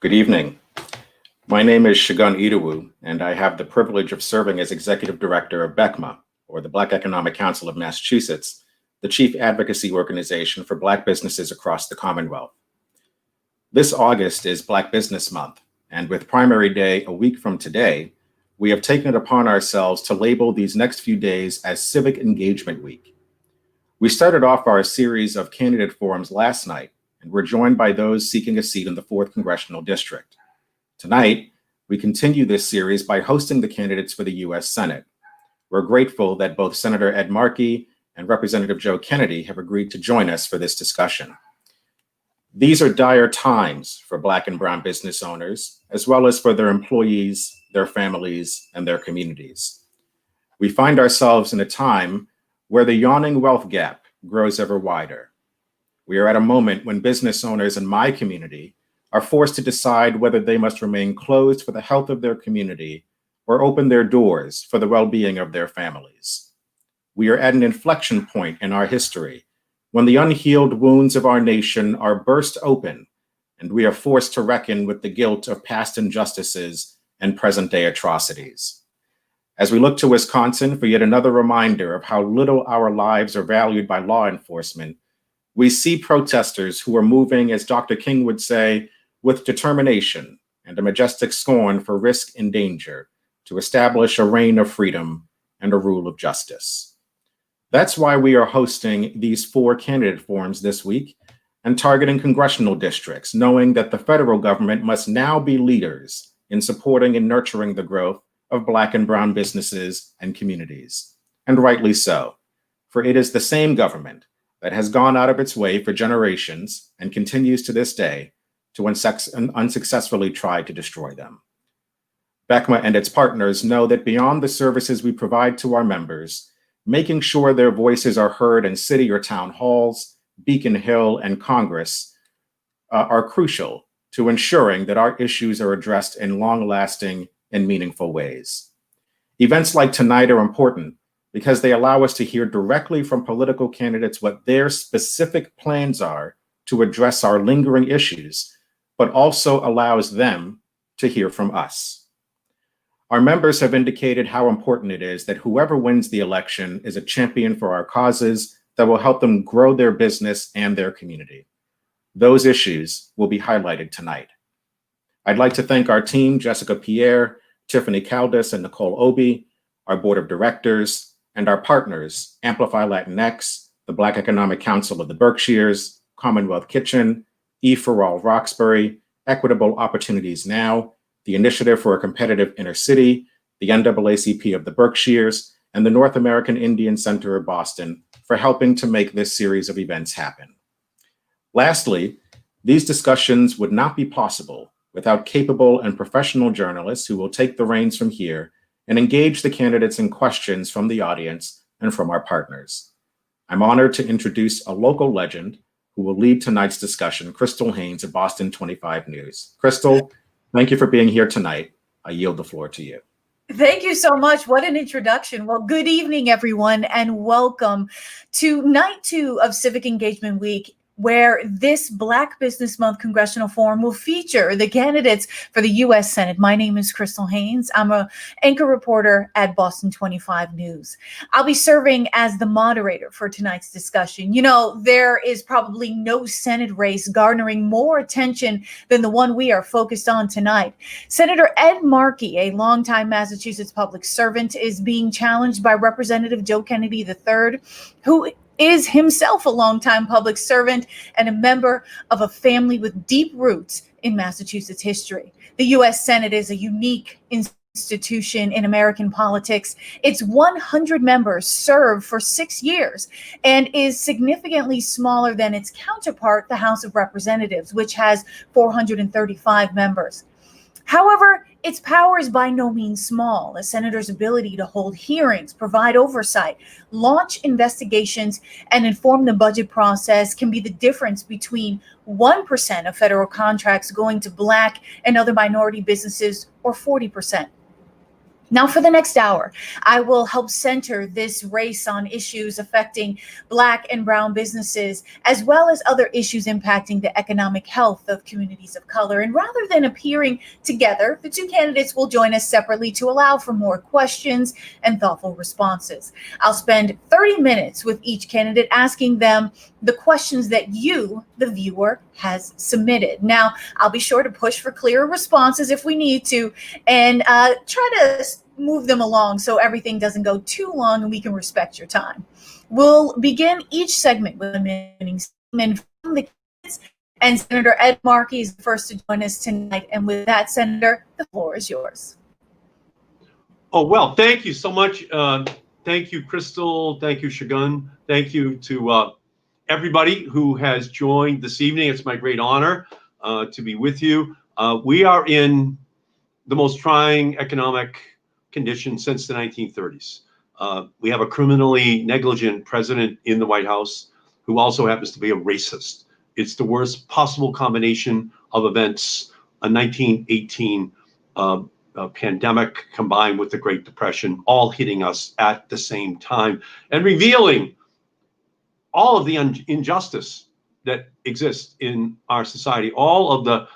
Good evening. My name is Shagun Idowu, and I have the privilege of serving as Executive Director of BECMA, or the Black Economic Council of Massachusetts, the chief advocacy organization for Black businesses across the Commonwealth. This August is Black Business Month, and with Primary Day a week from today, we have taken it upon ourselves to label these next few days as Civic Engagement Week. We started off our series of candidate forums last night, and we're joined by those seeking a seat in the 4th Congressional District. Tonight, we continue this series by hosting the candidates for the U.S. Senate. We're grateful that both Senator Ed Markey and Representative Joe Kennedy have agreed to join us for this discussion. These are dire times for Black and Brown business owners, as well as for their employees, their families, and their communities. We find ourselves in a time where the yawning wealth gap grows ever wider. We are at a moment when business owners in my community are forced to decide whether they must remain closed for the health of their community or open their doors for the well-being of their families. We are at an inflection point in our history when the unhealed wounds of our nation are burst open and we are forced to reckon with the guilt of past injustices and present-day atrocities. As we look to Wisconsin for yet another reminder of how little our lives are valued by law enforcement, we see protesters who are moving, as Dr. King would say, with determination and a majestic scorn for risk and danger to establish a reign of freedom and a rule of justice. That's why we are hosting these 4 candidate forums this week and targeting congressional districts, knowing that the federal government must now be leaders in supporting and nurturing the growth of Black and Brown businesses and communities. And rightly so, for it is the same government that has gone out of its way for generations and continues to this day to unsuccessfully try to destroy them. BECMA and its partners know that beyond the services we provide to our members, making sure their voices are heard in city or town halls, Beacon Hill, and Congress are crucial to ensuring that our issues are addressed in long-lasting and meaningful ways. Events like tonight are important because they allow us to hear directly from political candidates what their specific plans are to address our lingering issues, but also allows them to hear from us. Our members have indicated how important it is that whoever wins the election is a champion for our causes that will help them grow their business and their community. Those issues will be highlighted tonight. I'd like to thank our team, Jessica Pierre, Tiffany Caldas, and Nicole Obi, our board of directors, and our partners, Amplify Latinx, the Black Economic Council of the Berkshires, CommonWealth Kitchen, EforAll Roxbury, Equitable Opportunities Now, the Initiative for a Competitive Inner City, the NAACP of the Berkshires, and the North American Indian Center of Boston for helping to make this series of events happen. Lastly, these discussions would not be possible without capable and professional journalists who will take the reins from here and engage the candidates in questions from the audience and from our partners. I'm honored to introduce a local legend who will lead tonight's discussion, Crystal Haynes of Boston 25 News. Crystal, thank you for being here tonight. I yield the floor to you. Thank you so much. What an introduction. Well, good evening, everyone, and welcome to night 2 of Civic Engagement Week, where this Black Business Month Congressional Forum will feature the candidates for the U.S. Senate. My name is Crystal Haynes. I'm an anchor reporter at Boston 25 News. I'll be serving as the moderator for tonight's discussion. You know, there is probably no Senate race garnering more attention than the one we are focused on tonight. Senator Ed Markey, a longtime Massachusetts public servant, is being challenged by Representative Joe Kennedy III, who is himself a longtime public servant and a member of a family with deep roots in Massachusetts history. The U.S. Senate is a unique institution in American politics. Its 100 members serve for 6 years and is significantly smaller than its counterpart, the House of Representatives, which has 435 members. However, its power is by no means small. A senator's ability to hold hearings, provide oversight, launch investigations, and inform the budget process can be the difference between 1% of federal contracts going to Black and other minority businesses or 40%. Now, for the next hour, I will help center this race on issues affecting Black and brown businesses, as well as other issues impacting the economic health of communities of color. And rather than appearing together, the two candidates will join us separately to allow for more questions and thoughtful responses. I'll spend 30 minutes with each candidate asking them the questions that you, the viewer, has submitted. Now, I'll be sure to push for clearer responses if we need to, and try to move them along so everything doesn't go too long and we can respect your time. We'll begin each segment with a opening statement from the candidates, and Senator Ed Markey is the first to join us tonight. And with that, Senator, the floor is yours. Oh, well, thank you so much. Thank you, Crystal. Thank you, Shagun. Thank you to everybody who has joined this evening. It's my great honor to be with you. We are in the most trying economic conditions since the 1930s. We have a criminally negligent president in the White House who also happens to be a racist. It's the worst possible combination of events, a 1918 pandemic combined with the Great Depression, all hitting us at the same time and revealing all of the injustice that exists in our society, all of the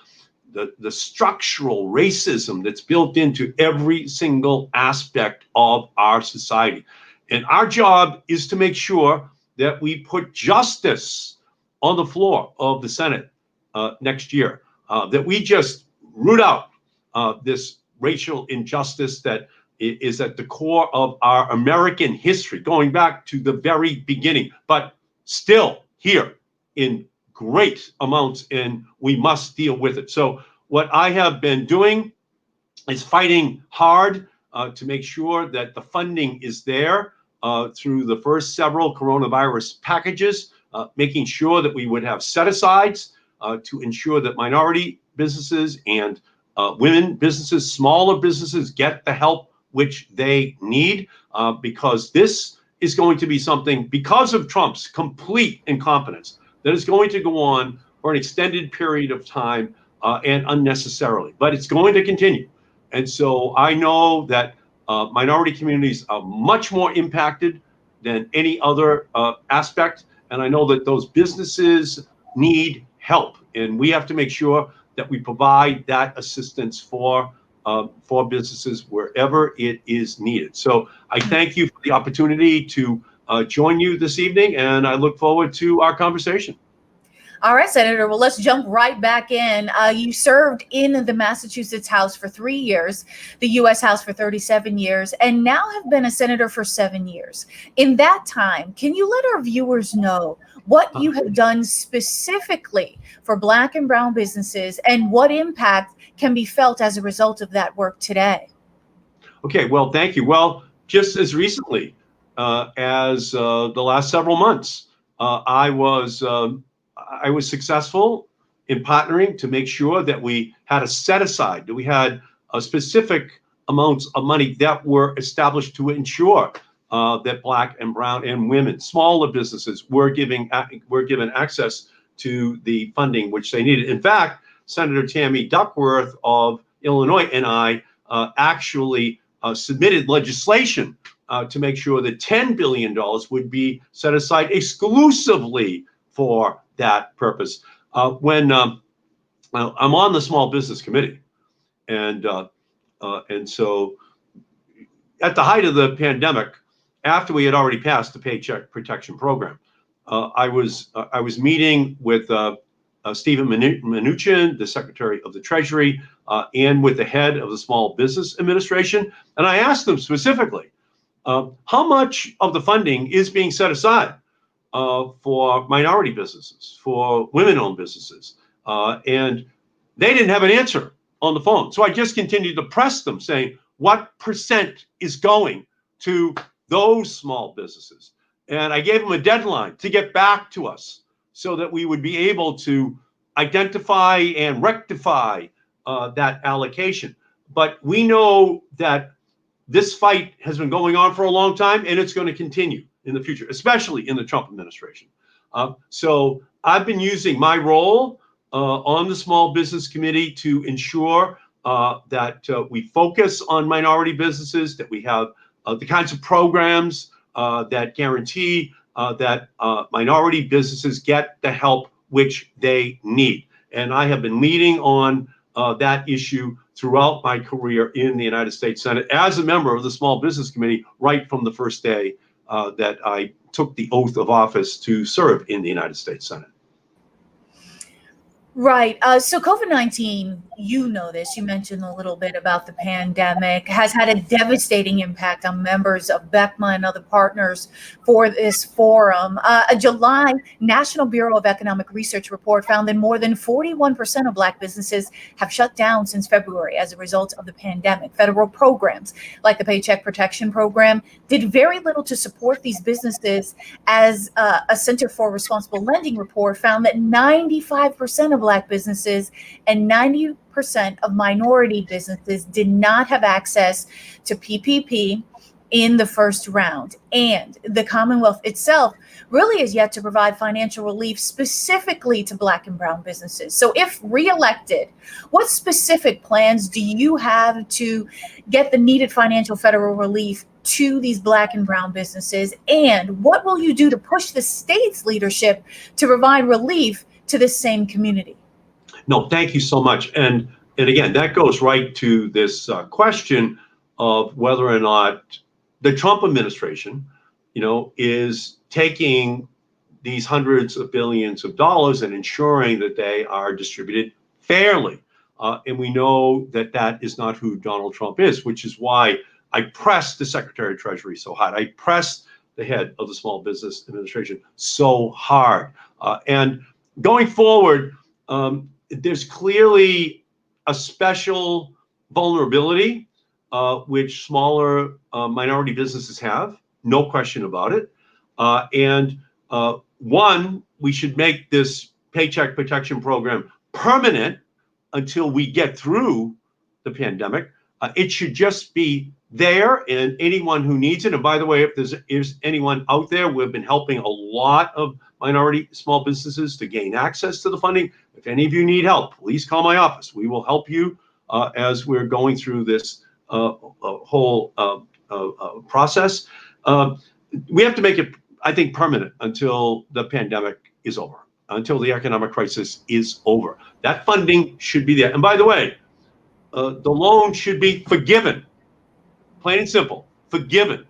structural racism that's built into every single aspect of our society. And our job is to make sure that we put justice on the floor of the Senate next year, that we just root out this racial injustice that is at the core of our American history, going back to the very beginning, but still here in great amounts, and we must deal with it. So what I have been doing is fighting hard to make sure that the funding is there through the first several coronavirus packages, making sure that we would have set-asides to ensure that minority businesses and women businesses, smaller businesses get the help which they need, because this is going to be something, because of Trump's complete incompetence, that is going to go on for an extended period of time and unnecessarily, but it's going to continue. And so I know that minority communities are much more impacted than any other aspect. And I know that those businesses need help, and we have to make sure that we provide that assistance for businesses wherever it is needed. So I thank you for the opportunity to join you this evening, and I look forward to our conversation. All right, Senator. Well, let's jump right back in. You served in the Massachusetts House for 3 years, the U.S. House for 37 years, and now have been a senator for 7 years. In that time, can you let our viewers know what you have done specifically for Black and brown businesses and what impact can be felt as a result of that work today? Okay, well, thank you. Well, just as recently as the last several months, I was successful in partnering to make sure that we had a set aside, that we had a specific amounts of money that were established to ensure that Black and brown and women, smaller businesses, were given access to the funding which they needed. In fact, Senator Tammy Duckworth of Illinois and I actually submitted legislation to make sure that $10 billion would be set aside exclusively for that purpose. When I'm on the Small Business Committee, and so at the height of the pandemic, after we had already passed the Paycheck Protection Program, I was meeting with Stephen Mnuchin, the Secretary of the Treasury, and with the head of the Small Business Administration, and I asked them specifically, how much of the funding is being set aside for minority businesses, for women-owned businesses, and they didn't have an answer on the phone. So I just continued to press them, saying, what percent is going to those small businesses? And I gave them a deadline to get back to us so that we would be able to identify and rectify that allocation. But we know that this fight has been going on for a long time, and it's going to continue in the future, especially in the Trump administration. So I've been using my role on the Small Business Committee to ensure that we focus on minority businesses, that we have the kinds of programs that guarantee that minority businesses get the help which they need. And I have been leading on that issue throughout my career in the United States Senate as a member of the Small Business Committee right from the first day that I took the oath of office to serve in the United States Senate. Right. So COVID-19, you know this, you mentioned a little bit about the pandemic, has had a devastating impact on members of BECMA and other partners for this forum. A July National Bureau of Economic Research report found that more than 41% of Black businesses have shut down since February as a result of the pandemic. Federal programs like the Paycheck Protection Program did very little to support these businesses, as a Center for Responsible Lending report found that 95% of Black businesses and 90% of minority businesses did not have access to PPP in the first round. And the Commonwealth itself really is yet to provide financial relief specifically to Black and brown businesses. So if reelected, what specific plans do you have to get the needed financial federal relief to these Black and brown businesses? And what will you do to push the state's leadership to provide relief to this same community? No, thank you so much. And again, that goes right to this question of whether or not the Trump administration, is taking these hundreds of billions of dollars and ensuring that they are distributed fairly. And we know that that is not who Donald Trump is, which is why I pressed the Secretary of Treasury so hard. I pressed the head of the Small Business Administration so hard. And going forward, there's clearly a special vulnerability which smaller minority businesses have, no question about it. And one, we should make this Paycheck Protection Program permanent until we get through the pandemic. It should just be there, and anyone who needs it. And by the way, if there's anyone out there, we've been helping a lot of minority small businesses to gain access to the funding. If any of you need help, please call my office. We will help you as we're going through this whole process. We have to make it, I think, permanent until the pandemic is over, until the economic crisis is over. That funding should be there. And by the way, the loan should be forgiven. Plain and simple, forgiven.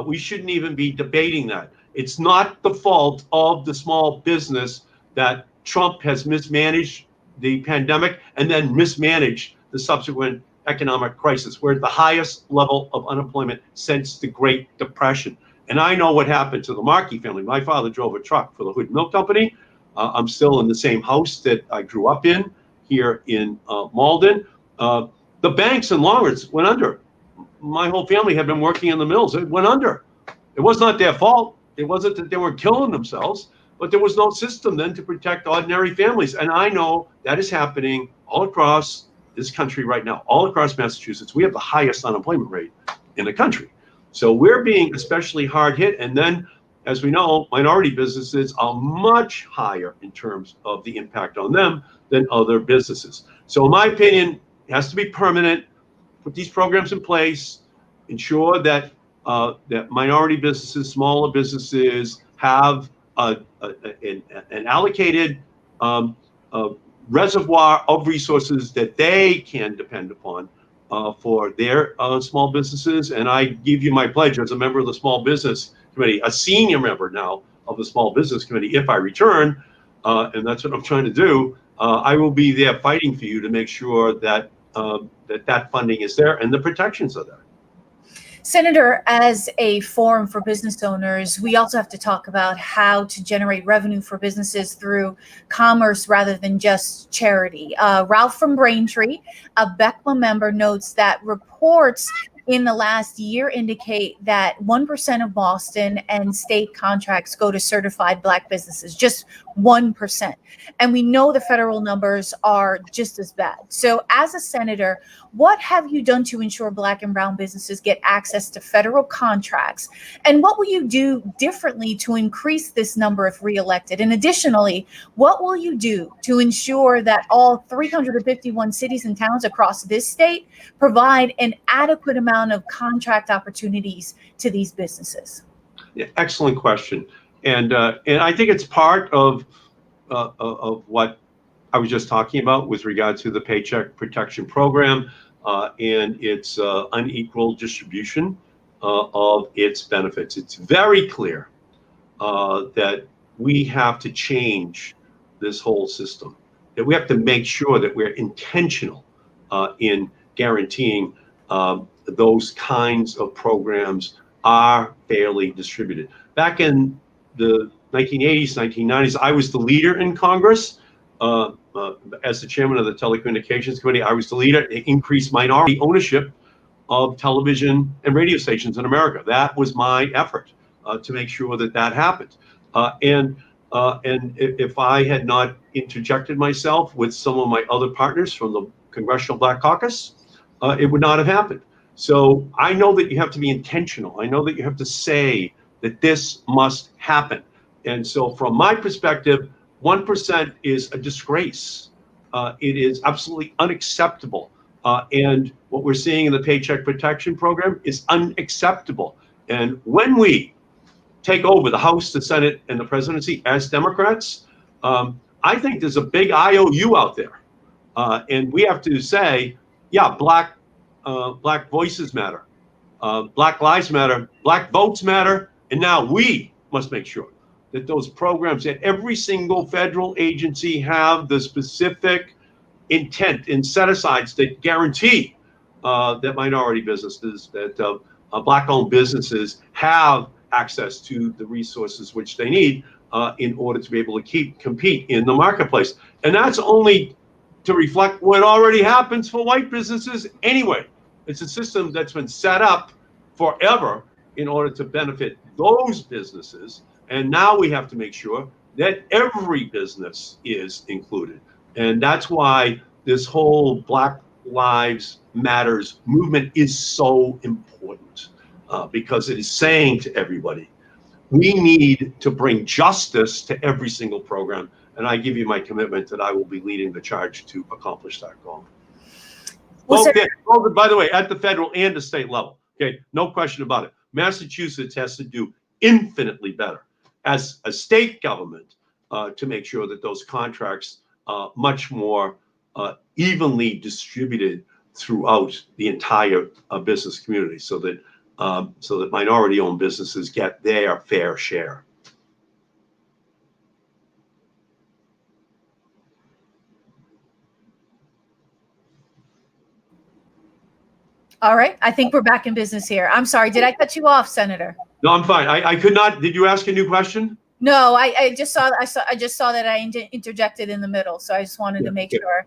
We shouldn't even be debating that. It's not the fault of the small business that Trump has mismanaged the pandemic and then mismanaged the subsequent economic crisis. We're at the highest level of unemployment since the Great Depression. And I know what happened to the Markey family. My father drove a truck for the Hood Milk Company. I'm still in the same house that I grew up in here in Malden. The banks and loaners went under. My whole family had been working in the mills. It went under. It was not their fault. It wasn't that they were killing themselves, but there was no system then to protect ordinary families. And I know that is happening all across this country right now, all across Massachusetts. We have the highest unemployment rate in the country. So we're being especially hard hit. And then, as we know, minority businesses are much higher in terms of the impact on them than other businesses. So in my opinion, it has to be permanent. Put these programs in place, ensure that that minority businesses, smaller businesses have an allocated reservoir of resources that they can depend upon for their small businesses. And I give you my pledge as a member of the Small Business Committee, a senior member now of the Small Business Committee, if I return, and that's what I'm trying to do, I will be there fighting for you to make sure that that funding is there and the protections are there. Senator, as a forum for business owners, we also have to talk about how to generate revenue for businesses through commerce rather than just charity. Ralph from Braintree, a BECMA member, notes that reports in the last year indicate that 1% of Boston and state contracts go to certified Black businesses, just 1%. And we know the federal numbers are just as bad. So as a senator, what have you done to ensure Black and brown businesses get access to federal contracts? And what will you do differently to increase this number if reelected? And additionally, what will you do to ensure that all 351 cities and towns across this state provide an adequate amount of contract opportunities to these businesses? Yeah, excellent question. And I think it's part of what I was just talking about with regard to the Paycheck Protection Program and its unequal distribution of its benefits. It's very clear that we have to change this whole system, that we have to make sure that we're intentional in guaranteeing those kinds of programs are fairly distributed. Back in the 1980s, 1990s, I was the leader in Congress. As the chairman of the Telecommunications Committee, I was the leader to increase minority ownership of television and radio stations in America. That was my effort to make sure that that happened. And if I had not interjected myself with some of my other partners from the Congressional Black Caucus, it would not have happened. So I know that you have to be intentional. I know that you have to say that this must happen. And so from my perspective, 1% is a disgrace. It is absolutely unacceptable. And what we're seeing in the Paycheck Protection Program is unacceptable. And when we take over the House, the Senate, and the presidency as Democrats, I think there's a big IOU out there. And we have to say, yeah, Black voices matter. Black lives matter. Black votes matter. And now we must make sure that those programs at every single federal agency have the specific intent and set-asides that guarantee that minority businesses, that Black-owned businesses have access to the resources which they need in order to be able to compete in the marketplace. And that's only to reflect what already happens for white businesses anyway. It's a system that's been set up forever in order to benefit those businesses. And now we have to make sure that every business is included. And that's why this whole Black Lives Matters movement is so important, because it is saying to everybody, we need to bring justice to every single program. And I give you my commitment that I will be leading the charge to accomplish that goal. By the way, at the federal and the state level, okay, no question about it. Massachusetts has to do infinitely better as a state government to make sure that those contracts are much more evenly distributed throughout the entire business community, so that minority-owned businesses get their fair share. All right, I think we're back in business here. I'm sorry, did I cut you off, Senator? No, I'm fine. I could not. Did you ask a new question? No, I just saw that I interjected in the middle, so I just wanted to make sure.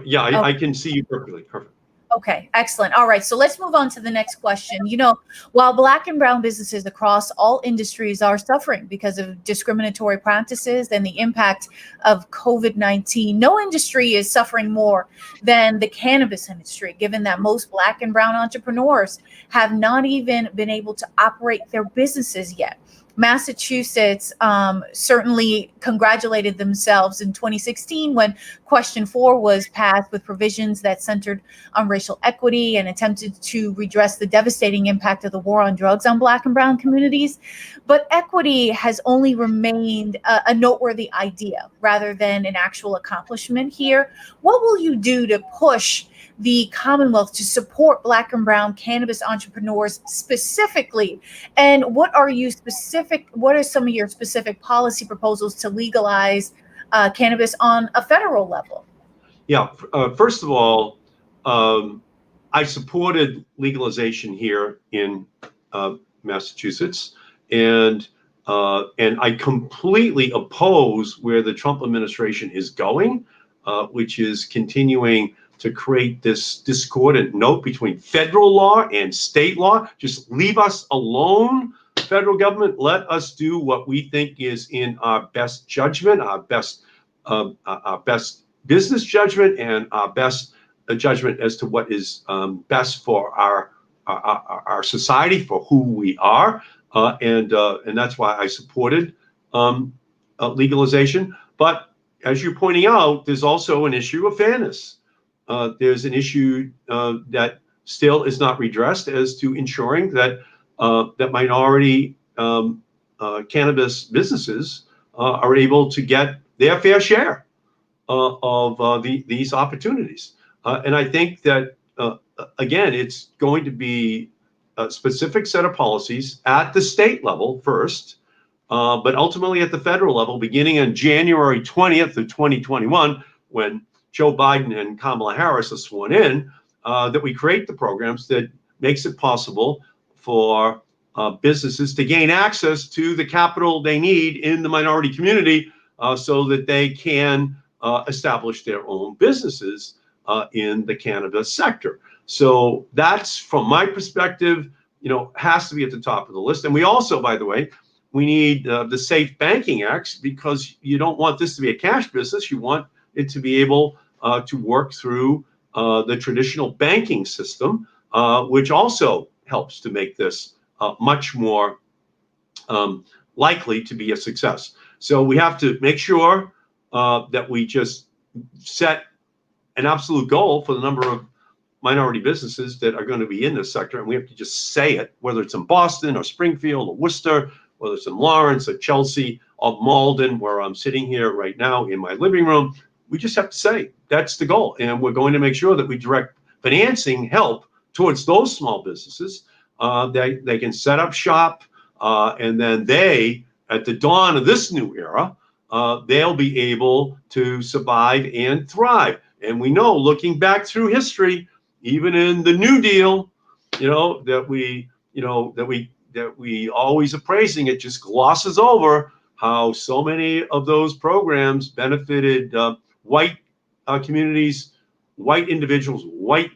Yeah, I can see you perfectly. Perfect. Okay, excellent. All right, so let's move on to the next question. You know, while Black and brown businesses across all industries are suffering because of discriminatory practices and the impact of COVID-19, no industry is suffering more than the cannabis industry, given that most Black and brown entrepreneurs have not even been able to operate their businesses yet. Massachusetts certainly congratulated themselves in 2016 when Question 4 was passed with provisions that centered on racial equity and attempted to redress the devastating impact of the war on drugs on Black and brown communities. But equity has only remained a noteworthy idea rather than an actual accomplishment here. What will you do to push the Commonwealth to support Black and brown cannabis entrepreneurs specifically? And what are some of your specific policy proposals to legalize cannabis on a federal level? Yeah, first of all, I supported legalization here in Massachusetts, and I completely oppose where the Trump administration is going, which is continuing to create this discordant note between federal law and state law. Just leave us alone, federal government. Let us do what we think is in our best judgment, our best business judgment, and our best judgment as to what is best for our society, for who we are, and that's why I supported legalization. But as you're pointing out, there's also an issue of fairness. There's an issue that still is not redressed as to ensuring that that minority cannabis businesses are able to get their fair share of these opportunities. And I think that, again, it's going to be a specific set of policies at the state level first, but ultimately at the federal level, beginning on January 20th of 2021, when Joe Biden and Kamala Harris are sworn in, that we create the programs that makes it possible for businesses to gain access to the capital they need in the minority community so that they can establish their own businesses in the cannabis sector. So that's, from my perspective, has to be at the top of the list. And we also, by the way, we need the Safe Banking Acts, because you don't want this to be a cash business. You want it to be able to work through the traditional banking system, which also helps to make this much more likely to be a success. So we have to make sure that we just set an absolute goal for the number of minority businesses that are going to be in this sector, and we have to just say it, whether it's in Boston or Springfield or Worcester, whether it's in Lawrence or Chelsea or Malden, where I'm sitting here right now in my living room. We just have to say that's the goal, and we're going to make sure that we direct financing help towards those small businesses. They can set up shop, and then they, at the dawn of this new era, they'll be able to survive and thrive. And we know, looking back through history, even in the New Deal, that we always are praising, it just glosses over how so many of those programs benefited white communities, white individuals, white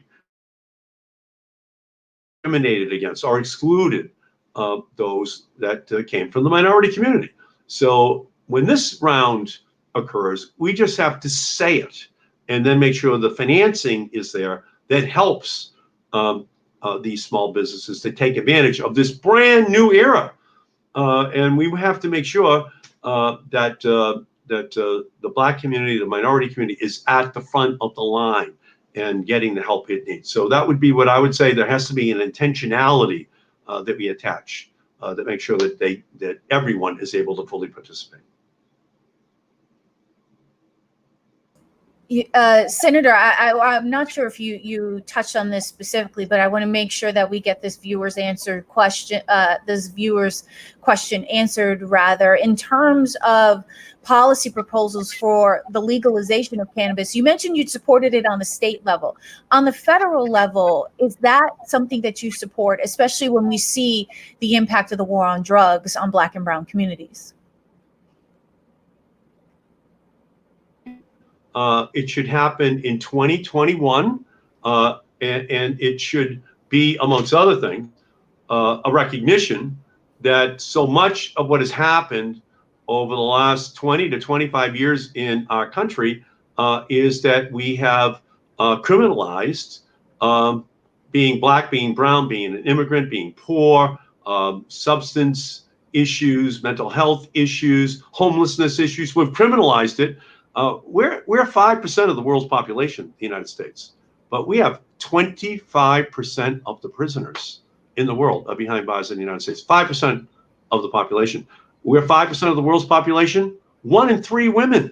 discriminated against or excluded those that came from the minority community. So when this round occurs, we just have to say it and then make sure the financing is there that helps these small businesses to take advantage of this brand new era. And we have to make sure that the Black community, the minority community, is at the front of the line and getting the help it needs. So that would be what I would say. There has to be an intentionality that we attach that makes sure that everyone is able to fully participate. Senator, I'm not sure if you touched on this specifically, but I want to make sure that we get this viewer's question answered, rather, in terms of policy proposals for the legalization of cannabis. You mentioned you supported it on the state level. On the federal level, is that something that you support, especially when we see the impact of the war on drugs on Black and brown communities? It should happen in 2021, and it should be, amongst other things, a recognition that so much of what has happened over the last 20 to 25 years in our country is that we have criminalized being Black, being brown, being an immigrant, being poor, substance issues, mental health issues, homelessness issues. We've criminalized it. We're 5% of the world's population, the United States, but we have 25% of the prisoners in the world are behind bars in the United States. 5% of the population. We're 5% of the world's population. 1 in 3 women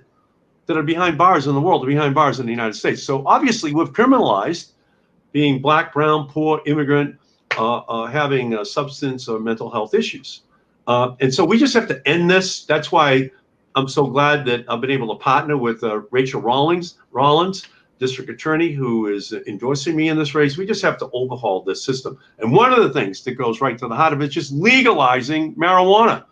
that are behind bars in the world are behind bars in the United States. So obviously we've criminalized being Black, brown, poor, immigrant, having substance or mental health issues. And so we just have to end this. That's why I'm so glad that I've been able to partner with Rachel Rollins, district attorney, who is endorsing me in this race. We just have to overhaul this system. And one of the things that goes right to the heart of it is just legalizing marijuana.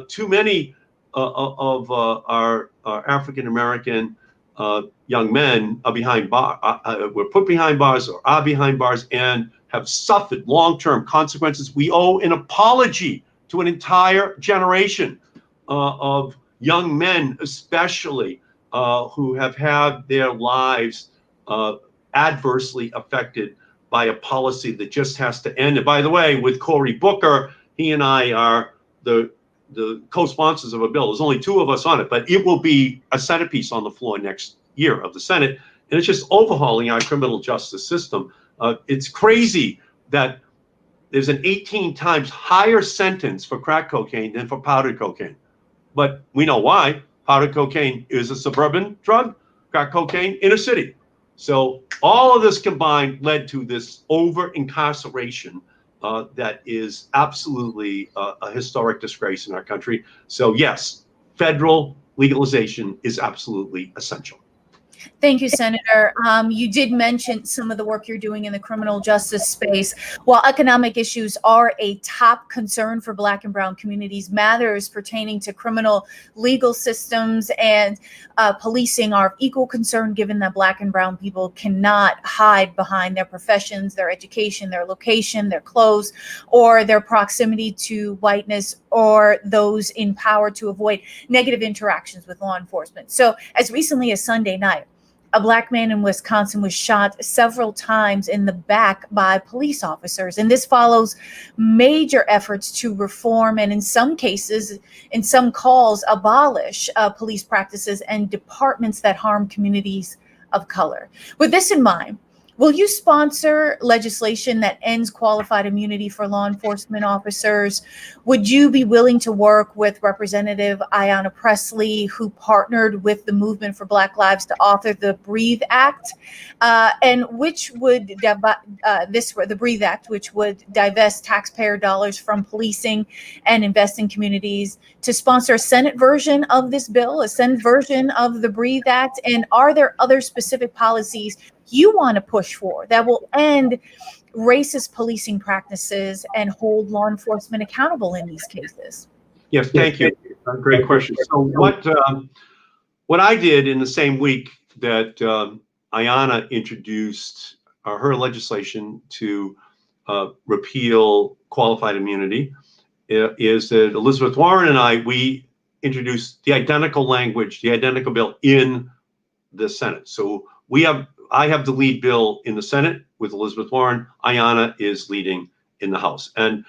Too many of our African-American young men are were put behind bars or are behind bars and have suffered long-term consequences. We owe an apology to an entire generation of young men, especially, who have had their lives adversely affected by a policy that just has to end. And by the way, with Cory Booker, he and I are the co-sponsors of a bill. There's only two of us on it, but it will be a centerpiece on the floor next year of the Senate. And it's just overhauling our criminal justice system. It's crazy that there's an 18 times higher sentence for crack cocaine than for powdered cocaine. But we know why. Powdered cocaine is a suburban drug, crack cocaine inner city. So all of this combined led to this over-incarceration that is absolutely a historic disgrace in our country. So yes, federal legalization is absolutely essential. Thank you, Senator. You did mention some of the work you're doing in the criminal justice space. While economic issues are a top concern for Black and Brown communities, matters pertaining to criminal legal systems and policing are of equal concern, given that Black and Brown people cannot hide behind their professions, their education, their location, their clothes, or their proximity to whiteness or those in power to avoid negative interactions with law enforcement. So as recently as Sunday night, a Black man in Wisconsin was shot several times in the back by police officers. And this follows major efforts to reform and in some cases, in some calls, abolish police practices and departments that harm communities of color. With this in mind, will you sponsor legislation that ends qualified immunity for law enforcement officers? Would you be willing to work with Representative Ayanna Pressley, who partnered with the Movement for Black Lives to author the Breathe Act, and which would the Breathe Act, which would divest taxpayer dollars from policing and invest in communities, to sponsor a Senate version of this bill, a Senate version of the Breathe Act? And are there other specific policies you want to push for that will end racist policing practices and hold law enforcement accountable in these cases? Yes, thank you. Great question. So what I did in the same week that Ayanna introduced her legislation to repeal qualified immunity is that Elizabeth Warren and we introduced the identical language, the identical bill in the Senate. So I have the lead bill in the Senate with Elizabeth Warren. Ayanna is leading in the House. And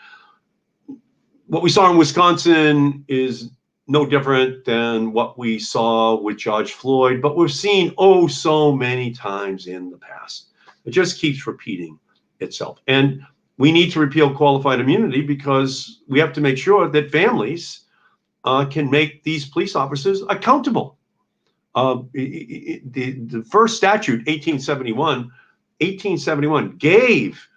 what we saw in Wisconsin is no different than what we saw with George Floyd, but we've seen so many times in the past. It just keeps repeating itself. And we need to repeal qualified immunity because we have to make sure that families can make these police officers accountable. The first statute, 1871, gave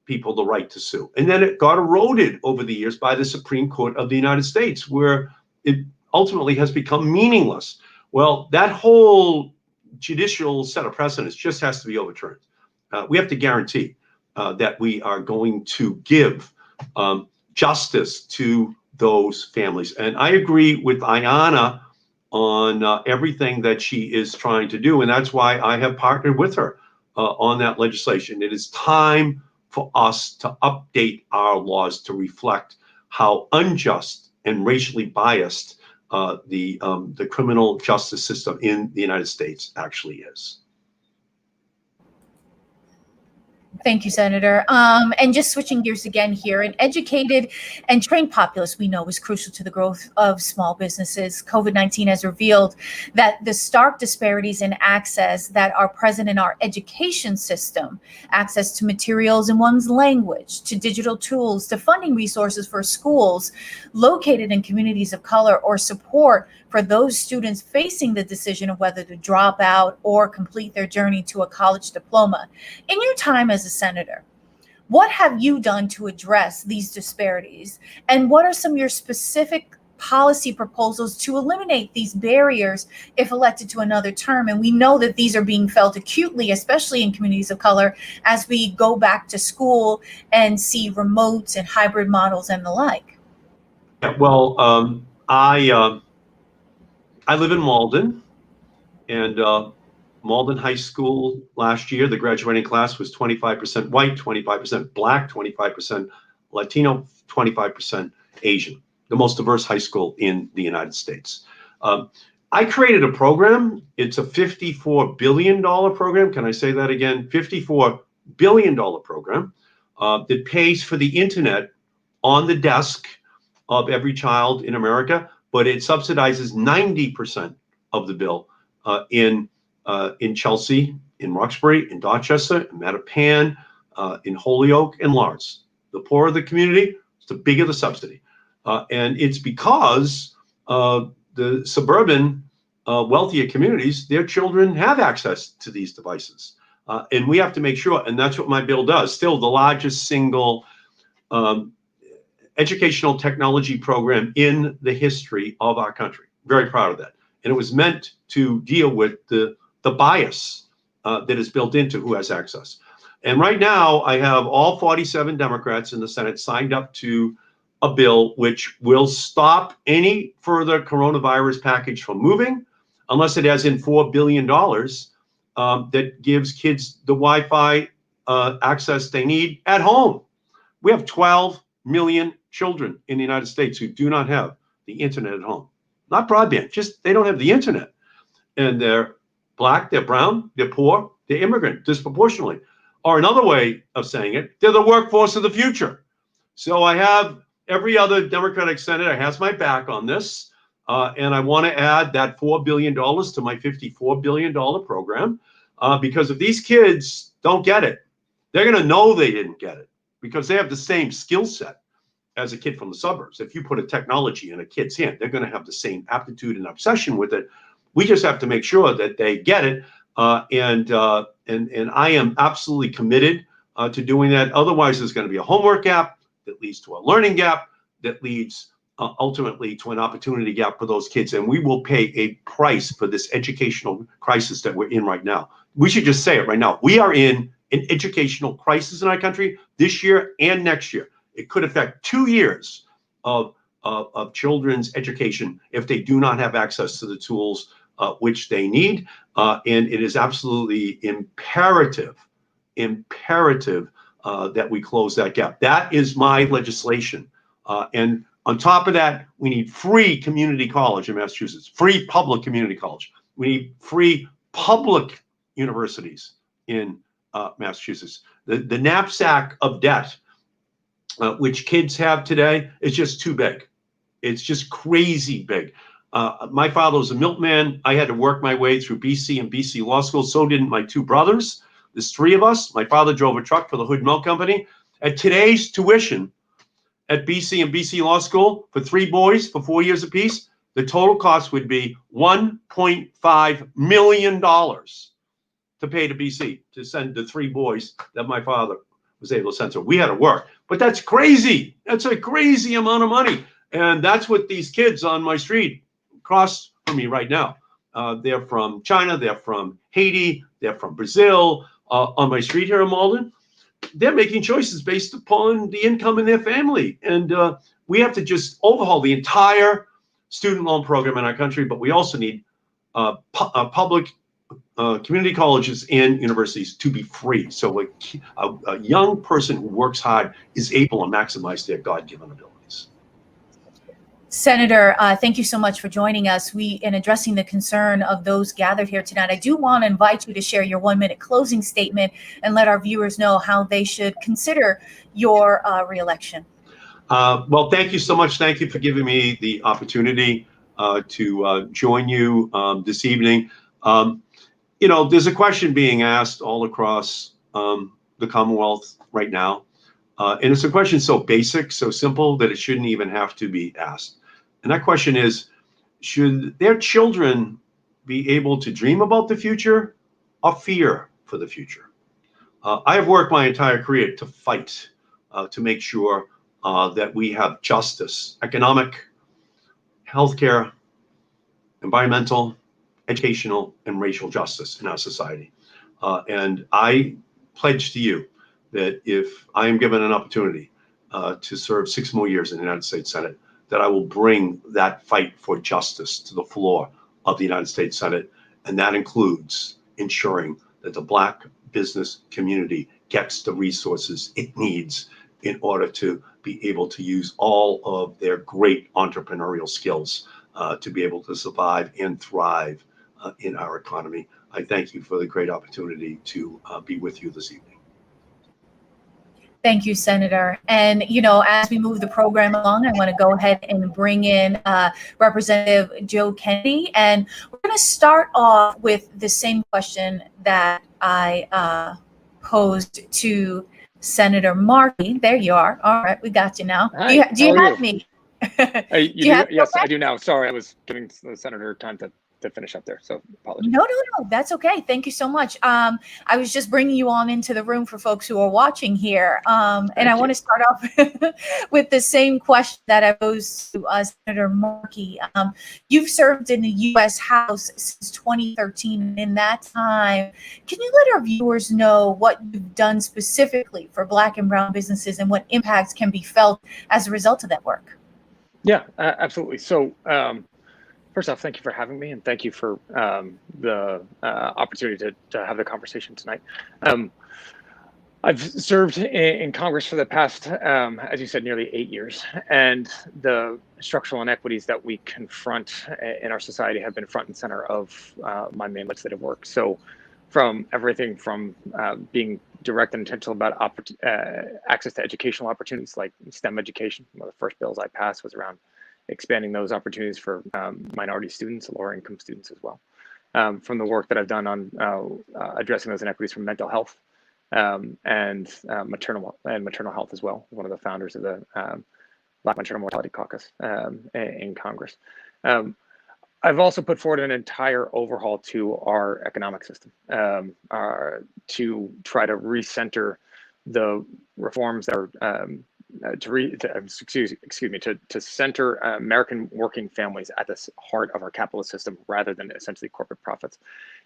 people the right to sue. And then it got eroded over the years by the Supreme Court of the United States, where it ultimately has become meaningless. Well, that whole judicial set of precedents just has to be overturned. We have to guarantee that we are going to give justice to those families. And I agree with Ayanna on everything that she is trying to do. And that's why I have partnered with her on that legislation. It is time for us to update our laws to reflect how unjust and racially biased the criminal justice system in the United States actually is. Thank you, Senator. And just switching gears again here, an educated and trained populace we know is crucial to the growth of small businesses. COVID-19 has revealed that the stark disparities in access that are present in our education system, access to materials in one's language, to digital tools, to funding resources for schools located in communities of color, or support for those students facing the decision of whether to drop out or complete their journey to a college diploma. In your time as a senator, what have you done to address these disparities? And what are some of your specific policy proposals to eliminate these barriers if elected to another term? And we know that these are being felt acutely, especially in communities of color, as we go back to school and see remotes and hybrid models and the like. Yeah, well, I live in Malden, And Malden High School last year, the graduating class was 25% white, 25% black, 25% Latino, 25% Asian, the most diverse high school in the United States. I created a program. It's a $54 billion program. Can I say that again? $54 billion program that pays for the internet on the desk of every child in America, but it subsidizes 90% of the bill in Chelsea, in Roxbury, in Dorchester, in Mattapan, in Holyoke, and Lawrence. The poorer the community, the bigger the subsidy. And it's because the suburban wealthier communities, their children have access to these devices. And we have to make sure, and that's what my bill does. Still the largest single educational technology program in the history of our country. Very proud of that. And it was meant to deal with the bias that is built into who has access. And right now, I have all 47 Democrats in the Senate signed up to a bill which will stop any further coronavirus package from moving unless it has in $4 billion that gives kids the Wi-Fi access they need at home. We have 12 million children in the United States who do not have the internet at home. Not broadband, just they don't have the internet. And they're black, they're brown, they're poor, they're immigrant disproportionately. Or another way of saying it, they're the workforce of the future. So I have every other Democratic senator has my back on this. And I want to add that $4 billion to my $54 billion program. Because if these kids don't get it, they're going to know they didn't get it because they have the same skill set as a kid from the suburbs. If you put a technology in a kid's hand, they're going to have the same aptitude and obsession with it. We just have to make sure that they get it. And I am absolutely committed to doing that. Otherwise, there's going to be a homework gap that leads to a learning gap that leads ultimately to an opportunity gap for those kids. And we will pay a price for this educational crisis that we're in right now. We should just say it right now. We are in an educational crisis in our country this year and next year. It could affect 2 years of children's education if they do not have access to the tools which they need. And it is absolutely imperative that we close that gap. That is my legislation. And on top of that, we need free community college in Massachusetts, free public community college. We need free public universities in Massachusetts. The knapsack of debt which kids have today is just too big. It's just crazy big. My father was a milkman. I had to work my way through BC and BC Law School. So didn't my two brothers. There's three of us. My father drove a truck for the Hood Milk Company. At today's tuition at BC and BC Law School for 3 boys for 4 years apiece, the total cost would be $1.5 million to pay to BC to send the 3 boys that my father was able to send. So we had to work. But that's crazy. That's a crazy amount of money. And that's what these kids on my street cross for me right now. They're from China. They're from Haiti. They're from Brazil. On my street here in Malden, they're making choices based upon the income in their family. And we have to just overhaul the entire student loan program in our country. But we also need public community colleges and universities to be free. So a young person who works hard is able to maximize their God-given abilities. Senator, thank you so much for joining us. In addressing the concern of those gathered here tonight, I do want to invite you to share your 1-minute closing statement and let our viewers know how they should consider your reelection. Well, thank you so much. Thank you for giving me the opportunity to join you this evening. You know, there's a question being asked all across the Commonwealth right now. And it's a question so basic, so simple that it shouldn't even have to be asked. And that question is, should their children be able to dream about the future or fear for the future? I have worked my entire career to fight to make sure that we have justice, economic, healthcare, environmental, educational, and racial justice in our society. And I pledge to you that if I am given an opportunity to serve 6 more years in the United States Senate, that I will bring that fight for justice to the floor of the United States Senate. And that includes ensuring that the Black business community gets the resources it needs in order to be able to use all of their great entrepreneurial skills to be able to survive and thrive in our economy. I thank you for the great opportunity to be with you this evening. Thank you, Senator. And, you know, as we move the program along, I want to go ahead and bring in Representative Joe Kennedy. And we're going to start off with the same question that I posed to Senator Markey. There you are. All right, we got you now. Hi, Do you how are have me? Yes, I do now. Sorry, I was giving the senator time to finish up there, so apologies. No, that's okay. Thank you so much. I was just bringing you on into the room for folks who are watching here. And I want to start off with the same question that I posed to Senator Markey. You've served in the U.S. House since 2013. In that time, can you let our viewers know what you've done specifically for Black and Brown businesses and what impacts can be felt as a result of that work? Yeah, absolutely. So first off, thank you for having me, and thank you for the opportunity to have the conversation tonight. I've served in Congress for the past, as you said, nearly 8 years, and the structural inequities that we confront in our society have been front and center of my main legislative work. So from everything from being direct and intentional about access to educational opportunities like STEM education. One of the first bills I passed was around expanding those opportunities for minority students, lower income students as well. From the work that I've done on addressing those inequities from mental health and maternal health as well. One of the founders of the Black Maternal Mortality Caucus in Congress. I've also put forward an entire overhaul to our economic system to try to recenter the reforms that are to center American working families at the heart of our capitalist system rather than essentially corporate profits.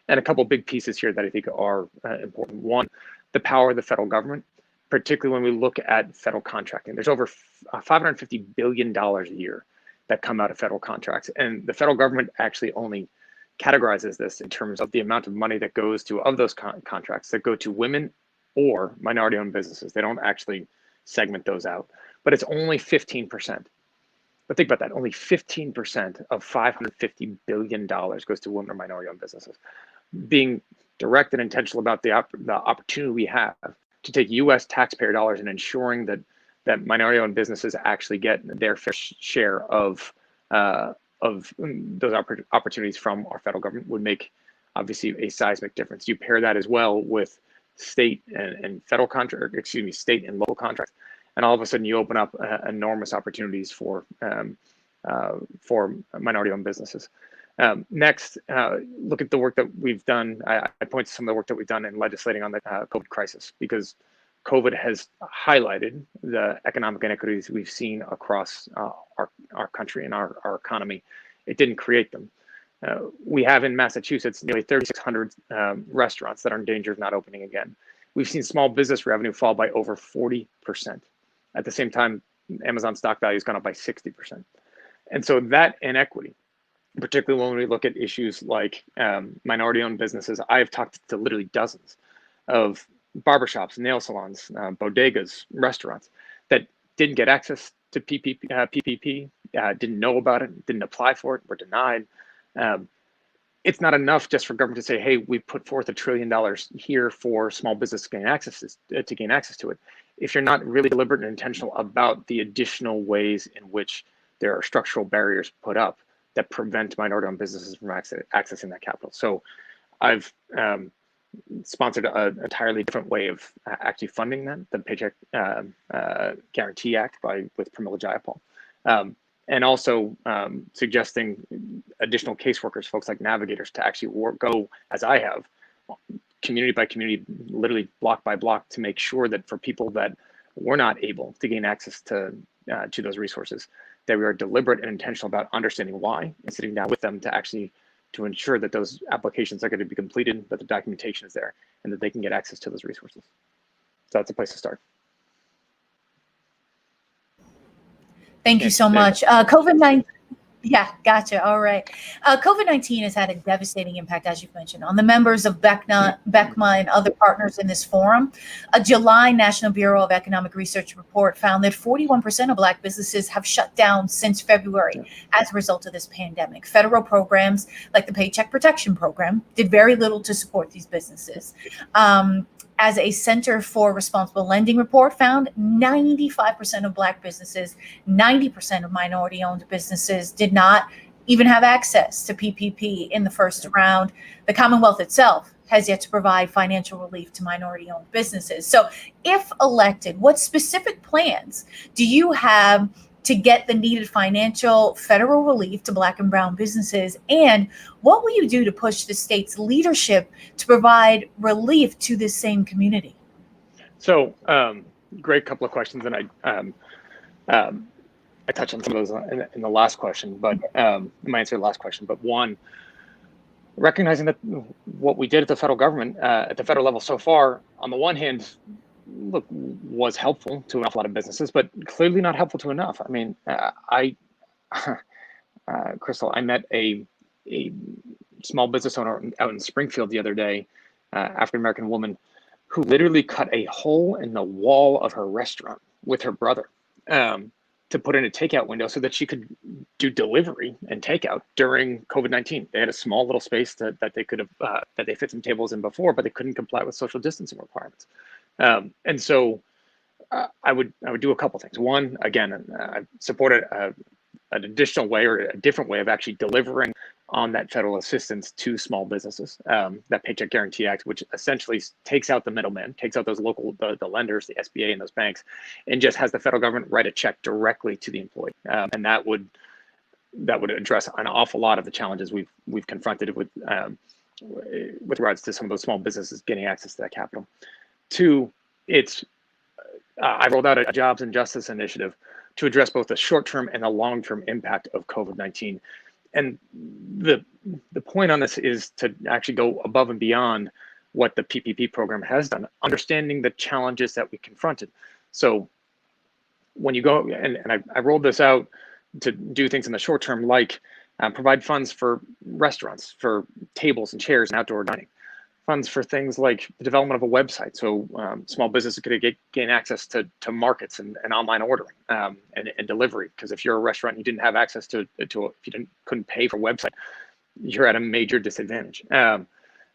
And a couple big pieces here that I think are important. One, the power of the federal government, particularly when we look at federal contracting. There's over $550 billion a year that come out of federal contracts. And the federal government actually only categorizes this in terms of the amount of money that goes to, of those contracts that go to women or minority-owned businesses. They don't actually segment those out, but it's only 15%. But think about that, only 15% of $550 billion goes to women or minority-owned businesses. Being direct and intentional about the opportunity we have to take U.S. taxpayer dollars and ensuring that minority-owned businesses actually get their fair share of those opportunities from our federal government would make obviously a seismic difference. You pair that as well with state and federal contract, state and local contracts, and all of a sudden you open up enormous opportunities for minority-owned businesses. Next, look at the work that we've done. I point to some of the work that we've done in legislating on the COVID crisis, because COVID has highlighted the economic inequities we've seen across our country and our economy. It didn't create them. We have in Massachusetts nearly 3,600 restaurants that are in danger of not opening again. We've seen small business revenue fall by over 40%. At the same time, Amazon stock value has gone up by 60%. And so that inequity, particularly when we look at issues like minority-owned businesses, I've talked to literally dozens of barbershops, nail salons, bodegas, restaurants that didn't get access to PPP, didn't know about it, didn't apply for it, were denied. It's not enough just for government to say, hey, we put forth $1 trillion here for small business to gain access to it. If you're not really deliberate and intentional about the additional ways in which there are structural barriers put up that prevent minority-owned businesses from accessing that capital. So I've sponsored an entirely different way of actually funding that, the Paycheck Guarantee Act with Pramila Jayapal. And also suggesting additional caseworkers, folks like navigators, to actually go, as I have, community by community, literally block by block, to make sure that for people that were not able to gain access to those resources, that we are deliberate and intentional about understanding why and sitting down with them to ensure that those applications are going to be completed, that the documentation is there, and that they can get access to those resources. So that's a place to start. Thank you so much. COVID-19. Yeah, gotcha. All right. COVID-19 has had a devastating impact, as you've mentioned, on the members of BECMA and other partners in this forum. A July National Bureau of Economic Research report found that 41% of Black businesses have shut down since February as a result of this pandemic. Federal programs like the Paycheck Protection Program did very little to support these businesses. As a Center for Responsible Lending report found, 95% of Black businesses, 90% of minority-owned businesses did not even have access to PPP in the first round. The Commonwealth itself has yet to provide financial relief to minority-owned businesses. So if elected, what specific plans do you have to get the needed financial federal relief to Black and brown businesses? And what will you do to push the state's leadership to provide relief to this same community? So great couple of questions. And I touched on some of those in the last question, but my answer to the last question. But one, recognizing that what we did at the federal government, at the federal level so far, on the one hand, look, was helpful to an awful lot of businesses, but clearly not helpful to enough. I mean, Crystal, I met a small business owner out in Springfield the other day, African-American woman, who literally cut a hole in the wall of her restaurant with her brother to put in a takeout window so that she could do delivery and takeout during COVID-19. They had a small little space that they could have, that they fit some tables in before, but they couldn't comply with social distancing requirements. And so I would do a couple things. One, again, I supported an additional way or a different way of actually delivering on that federal assistance to small businesses. That Paycheck Guarantee Act, which essentially takes out the middleman, takes out those the lenders, the SBA and those banks, and just has the federal government write a check directly to the employee. And that would address an awful lot of the challenges we've confronted with regards to some of those small businesses getting access to that capital. Two, I rolled out a jobs and justice initiative to address both the short-term and the long-term impact of COVID-19. And the point on this is to actually go above and beyond what the PPP program has done, understanding the challenges that we confronted. So when you go, and I rolled this out to do things in the short term, like provide funds for restaurants, for tables and chairs and outdoor dining. Funds for things like the development of a website, so small businesses could gain access to markets and online ordering and delivery. Because if you're a restaurant and you didn't have access if you couldn't pay for a website, you're at a major disadvantage.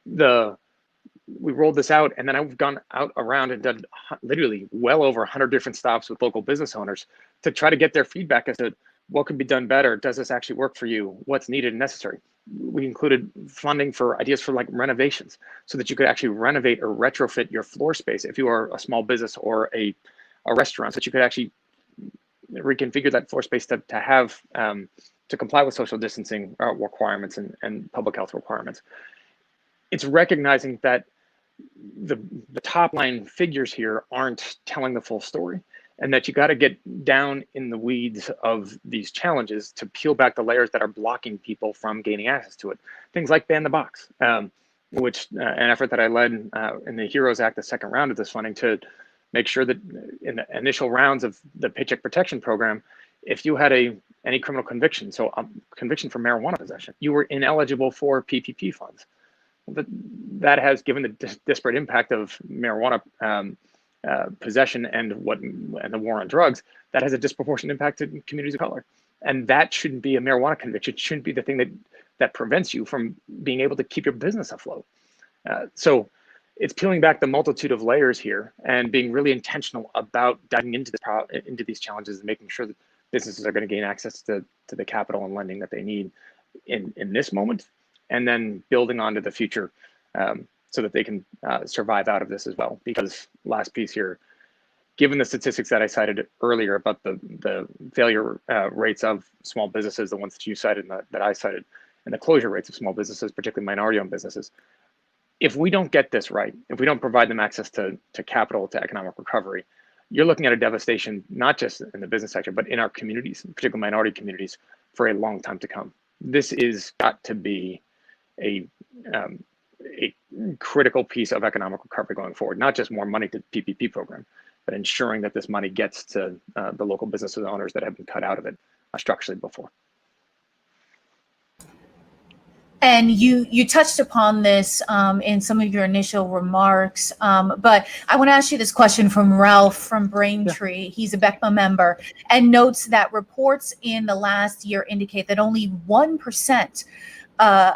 We rolled this out, and then I've gone out around and done literally well over 100 different stops with local business owners to try to get their feedback as to what could be done better. Does this actually work for you? What's needed and necessary? We included funding for ideas for like renovations so that you could actually renovate or retrofit your floor space if you are a small business or a restaurant, so that you could actually reconfigure that floor space to have to comply with social distancing requirements and public health requirements. It's recognizing that the top line figures here aren't telling the full story, and that you got to get down in the weeds of these challenges to peel back the layers that are blocking people from gaining access to it. Things like Ban the Box, which an effort that I led in the HEROES Act, the second round of this funding, to make sure that in the initial rounds of the Paycheck Protection Program, if you had any criminal conviction, so conviction for marijuana possession, you were ineligible for PPP funds. But that has, given the disparate impact of marijuana possession and the war on drugs, that has a disproportionate impact to communities of color. And that shouldn't be a marijuana conviction. It shouldn't be the thing that prevents you from being able to keep your business afloat. So it's peeling back the multitude of layers here and being really intentional about diving into these challenges and making sure that businesses are going to gain access to the capital and lending that they need in this moment, and then building onto the future so that they can survive out of this as well. Because last piece here, given the statistics that I cited earlier about the failure rates of small businesses, the ones that you cited and that I cited, and the closure rates of small businesses, particularly minority-owned businesses, if we don't get this right, if we don't provide them access to capital, to economic recovery, you're looking at a devastation, not just in the business sector, but in our communities, particularly minority communities, for a long time to come. This is got to be a critical piece of economic recovery going forward, not just more money to the PPP program, but ensuring that this money gets to the local business owners that have been cut out of it structurally before. And you touched upon this in some of your initial remarks, but I want to ask you this question from Ralph from Braintree. Yeah. He's a BECMA member and notes that reports in the last year indicate that only 1%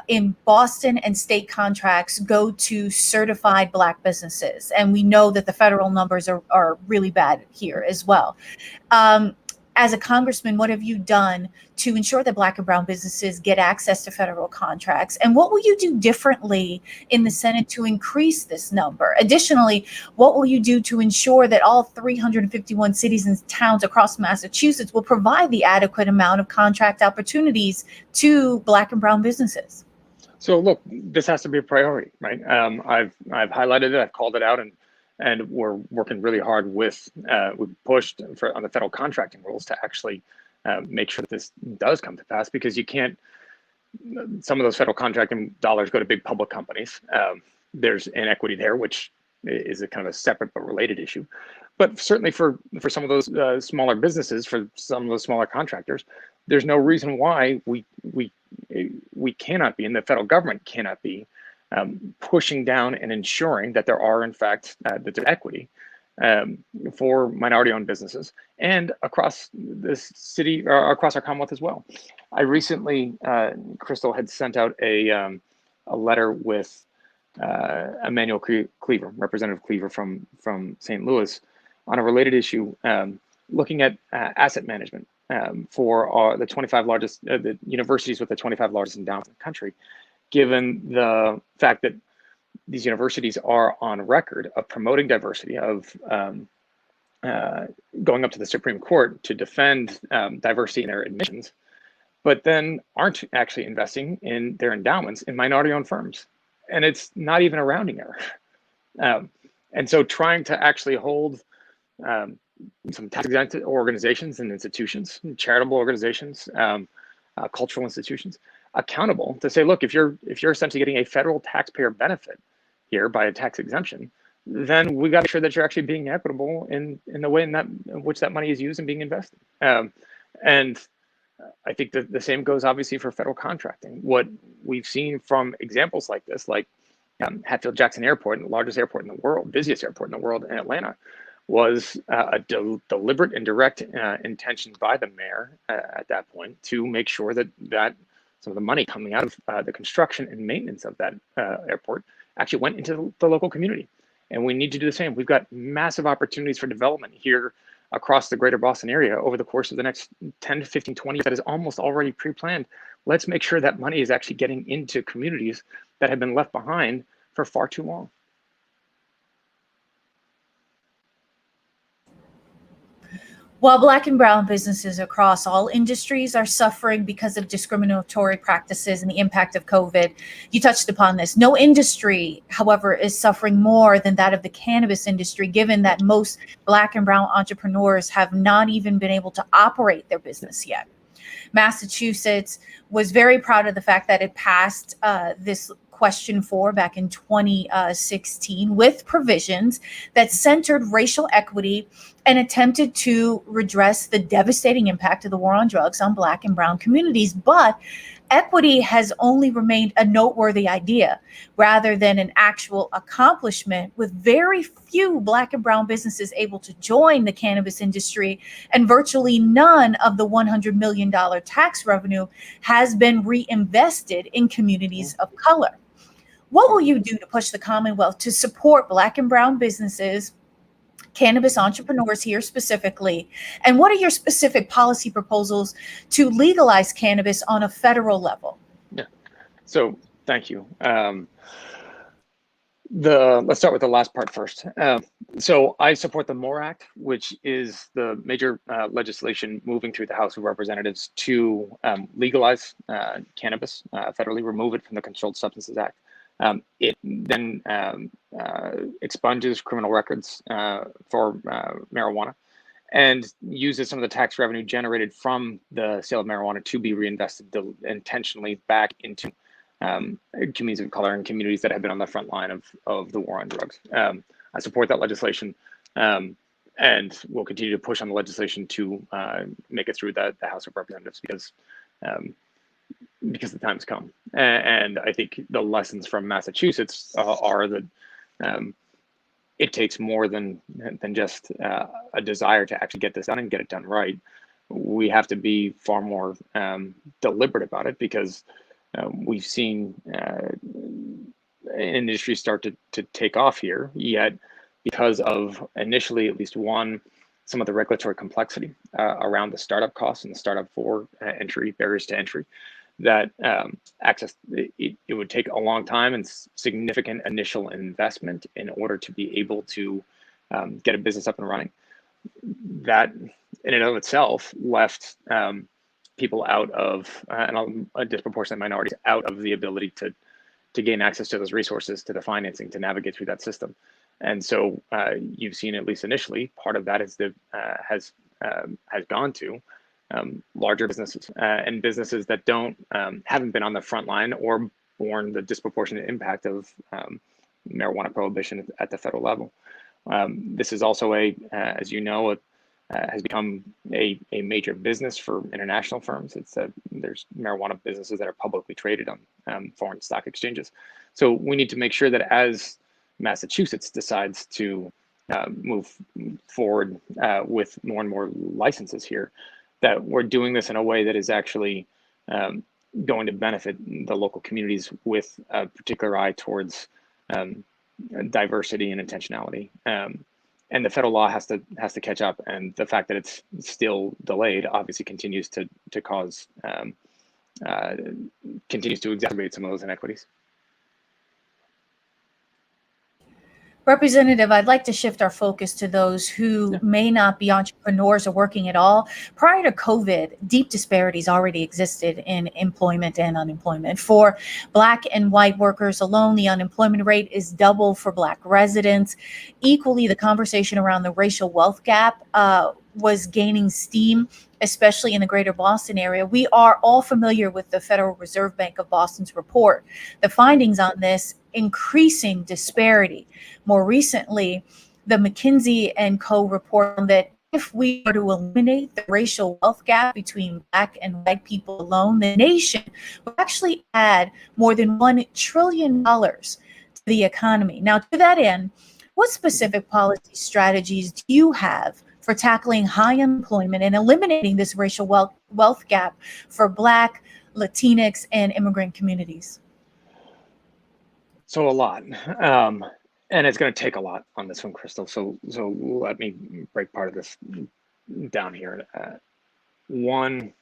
in Boston and state contracts go to certified Black businesses. And we know that the federal numbers are really bad here as well. As a congressman, what have you done to ensure that Black and brown businesses get access to federal contracts? And what will you do differently in the Senate to increase this number? Additionally, what will you do to ensure that all 351 cities and towns across Massachusetts will provide the adequate amount of contract opportunities to Black and brown businesses? So look, this has to be a priority, right? I've highlighted it, I've called it out, and we're working really hard with, we pushed on the federal contracting rules to actually make sure that this does come to pass, because you can't, some of those federal contracting dollars go to big public companies. There's inequity there, which is a kind of a separate but related issue. But certainly for some of those smaller businesses, for some of those smaller contractors, there's no reason why we cannot be, and the federal government cannot be, pushing down and ensuring that there are, in fact, that there's equity for minority-owned businesses and across this city, or across our Commonwealth as well. I recently, Crystal had sent out a letter with Emmanuel Cleaver, Representative Cleaver from St. Louis, on a related issue, looking at asset management for the 25 largest, the universities with the 25 largest endowments in the country, given the fact that these universities are on record of promoting diversity, of going up to the Supreme Court to defend diversity in their admissions, but then aren't actually investing in their endowments in minority-owned firms. And it's not even a rounding error. And so trying to actually hold some tax-exempt organizations and institutions, charitable organizations, cultural institutions, accountable to say, look, if you're essentially getting a federal taxpayer benefit here by a tax exemption, then we got to make sure that you're actually being equitable in the way in which that money is used and being invested. And I think that the same goes obviously for federal contracting. What we've seen from examples like this, like Hatfield-Jackson Airport, the largest airport in the world, busiest airport in the world in Atlanta, was a deliberate and direct intention by the mayor at that point to make sure that some of the money coming out of the construction and maintenance of that airport actually went into the local community. And we need to do the same. We've got massive opportunities for development here across the greater Boston area over the course of the next 10 to 15, 20 years that is almost already pre-planned. Let's make sure that money is actually getting into communities that have been left behind for far too long. While Black and brown businesses across all industries are suffering because of discriminatory practices and the impact of COVID, you touched upon this. No industry, however, is suffering more than that of the cannabis industry, given that most Black and brown entrepreneurs have not even been able to operate their business yet. Massachusetts was very proud of the fact that it passed this Question 4 back in 2016 with provisions that centered racial equity and attempted to redress the devastating impact of the war on drugs on Black and brown communities. But equity has only remained a noteworthy idea rather than an actual accomplishment, with very few Black and brown businesses able to join the cannabis industry, and virtually none of the $100 million tax revenue has been reinvested in communities of color. What will you do to push the Commonwealth to support Black and brown businesses, cannabis entrepreneurs here specifically? And what are your specific policy proposals to legalize cannabis on a federal level? Yeah, so thank you. Let's start with the last part first. So I support the MORE Act, which is the major legislation moving through the House of Representatives to legalize cannabis, federally remove it from the Controlled Substances Act. It then expunges criminal records for marijuana and uses some of the tax revenue generated from the sale of marijuana to be reinvested intentionally back into communities of color and communities that have been on the front line of the war on drugs. I support that legislation, and we'll continue to push on the legislation to make it through the House of Representatives, because because the time's come. And I think the lessons from Massachusetts are that it takes more than just a desire to actually get this done and get it done right. We have to be far more deliberate about it, because we've seen industry start to take off here, yet because of initially at least some of the regulatory complexity around the startup costs and the startup for entry, barriers to entry, that access, it would take a long time and significant initial investment in order to be able to get a business up and running. That in and of itself left people out of, and a disproportionate minority out of the ability to gain access to those resources, to the financing, to navigate through that system. And so you've seen, at least initially, part of that is has gone to larger businesses and businesses that haven't been on the front line or borne the disproportionate impact of marijuana prohibition at the federal level. This is also as you know, has become a major business for international firms. There's marijuana businesses that are publicly traded on foreign stock exchanges. So we need to make sure that as Massachusetts decides to move forward with more and more licenses here, that we're doing this in a way that is actually going to benefit the local communities with a particular eye towards diversity and intentionality. And the federal law has to catch up, and the fact that it's still delayed obviously continues to cause continues to exacerbate some of those inequities. Representative, I'd like to shift our focus to those who may not be entrepreneurs or working at all. Prior to COVID, deep disparities already existed in employment and unemployment. For Black and white workers alone, the unemployment rate is double for Black residents. Equally, the conversation around the racial wealth gap was gaining steam, especially in the greater Boston area. We are all familiar with the Federal Reserve Bank of Boston's report. The findings on this increasing disparity. More recently, the McKinsey & Co. report on that if we were to eliminate the racial wealth gap between Black and white people alone, the nation would actually add more than $1 trillion to the economy. Now, to that end, what specific policy strategies do you have for tackling high unemployment and eliminating this racial wealth gap for Black, Latinx, and immigrant communities? So a lot, and it's going to take a lot on this one, Crystal. So let me break part of this down here. One,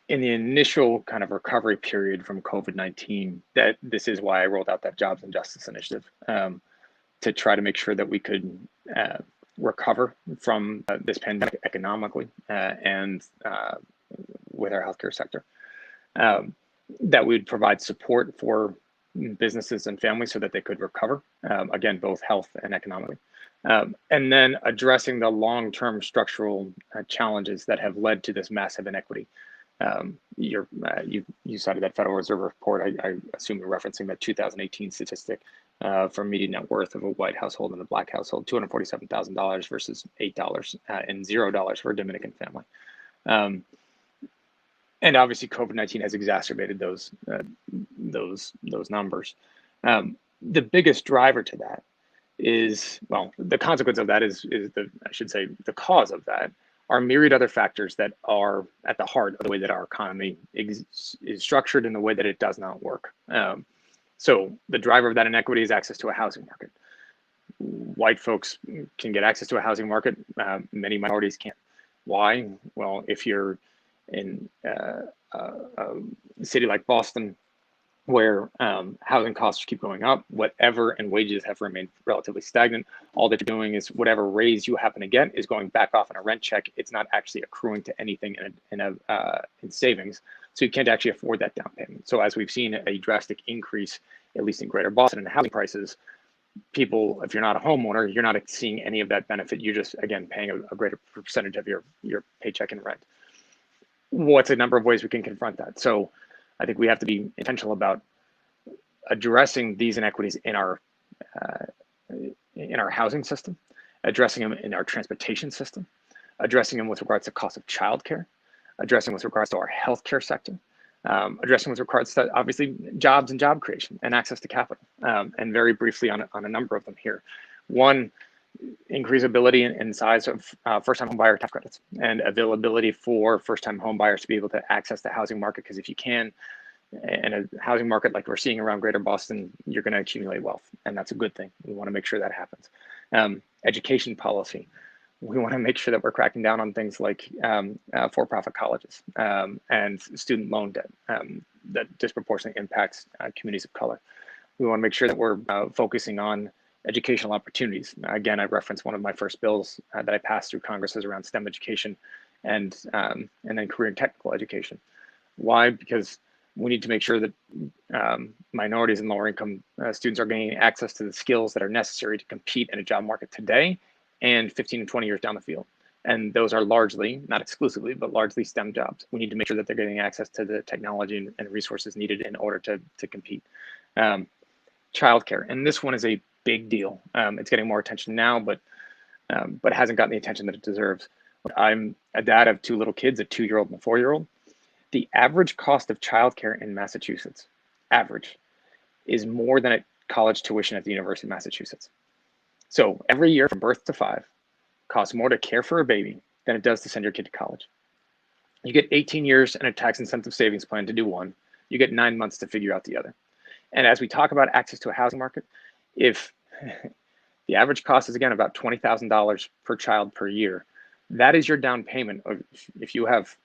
in the initial kind of recovery period from COVID-19, that this is why I rolled out that Jobs and Justice Initiative, to try to make sure that we could recover from this pandemic economically and with our healthcare sector, that we would provide support for businesses and families so that they could recover, again, both health and economically. And then addressing the long-term structural challenges that have led to this massive inequity. You cited that Federal Reserve report. I assume you're referencing that 2018 statistic for median net worth of a white household and a Black household, $247,000 versus $8 and $0 for a Dominican family. And obviously, COVID-19 has exacerbated those numbers. The biggest driver to that is, well, the consequence of that is the cause of that are myriad other factors that are at the heart of the way that our economy is structured and the way that it does not work. So the driver of that inequity is access to a housing market. White folks can get access to a housing market. Many minorities can't. Why? Well, if you're in a city like Boston, where housing costs keep going up, and wages have remained relatively stagnant, all that you're doing is whatever raise you happen to get is going back off in a rent check. It's not actually accruing to anything in savings, so you can't actually afford that down payment. So as we've seen a drastic increase, at least in greater Boston, in housing prices, people, if you're not a homeowner, you're not seeing any of that benefit. You're just, again, paying a greater percentage of your paycheck in rent. What's a number of ways we can confront that? So I think we have to be intentional about addressing these inequities in our housing system, addressing them in our transportation system, addressing them with regards to cost of childcare, addressing with regards to our healthcare sector, addressing with regards to obviously jobs and job creation and access to capital, and very briefly on a number of them here. One, increase ability and size of first-time home buyer tax credits and availability for first-time home buyers to be able to access the housing market, because if you can, in a housing market like we're seeing around Greater Boston, you're going to accumulate wealth, and that's a good thing. We want to make sure that happens. Education policy. We want to make sure that we're cracking down on things like for-profit colleges and student loan debt that disproportionately impacts communities of color. We want to make sure that we're focusing on educational opportunities. Again, I referenced one of my first bills that I passed through Congress is around STEM education and then career and technical education. Why? Because we need to make sure that minorities and lower income students are gaining access to the skills that are necessary to compete in a job market today and 15 and 20 years down the field. And those are largely, not exclusively, but largely STEM jobs. We need to make sure that they're getting access to the technology and resources needed in order to compete. Childcare, and this one is a big deal. It's getting more attention now, but hasn't gotten the attention that it deserves. I'm a dad of two little kids, a 2-year-old and a 4-year-old. The average cost of childcare in Massachusetts, average, is more than a college tuition at the University of Massachusetts. So every year from birth to 5 costs more to care for a baby than it does to send your kid to college. You get 18 years and a tax incentive savings plan to do one. You get 9 months to figure out the other. And as we talk about access to a housing market, if the average cost is again about $20,000 per child per year, that is your down payment. If you have,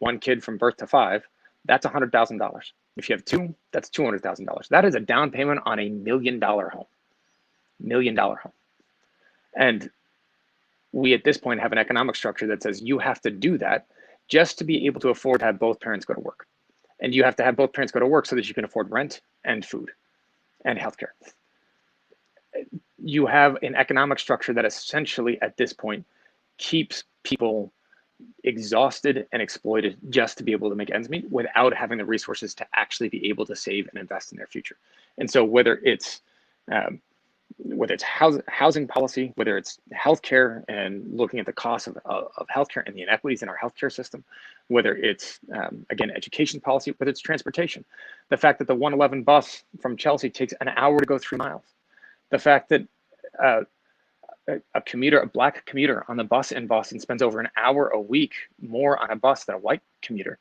one kid from birth to 5, that's $100,000. If you have 2, that's $200,000. That is a down payment on $1 million home. $1 million home. And we at this point have an economic structure that says you have to do that just to be able to afford to have both parents go to work. And you have to have both parents go to work so that you can afford rent and food and healthcare. You have an economic structure that essentially at this point keeps people exhausted and exploited just to be able to make ends meet without having the resources to actually be able to save and invest in their future. And so whether it's housing policy, whether it's healthcare and looking at the cost of healthcare and the inequities in our healthcare system, whether it's, again, education policy, whether it's transportation, the fact that the 111 bus from Chelsea takes an hour to go 3 miles, the fact that a black commuter on the bus in Boston spends over an hour a week more on a bus than a white commuter.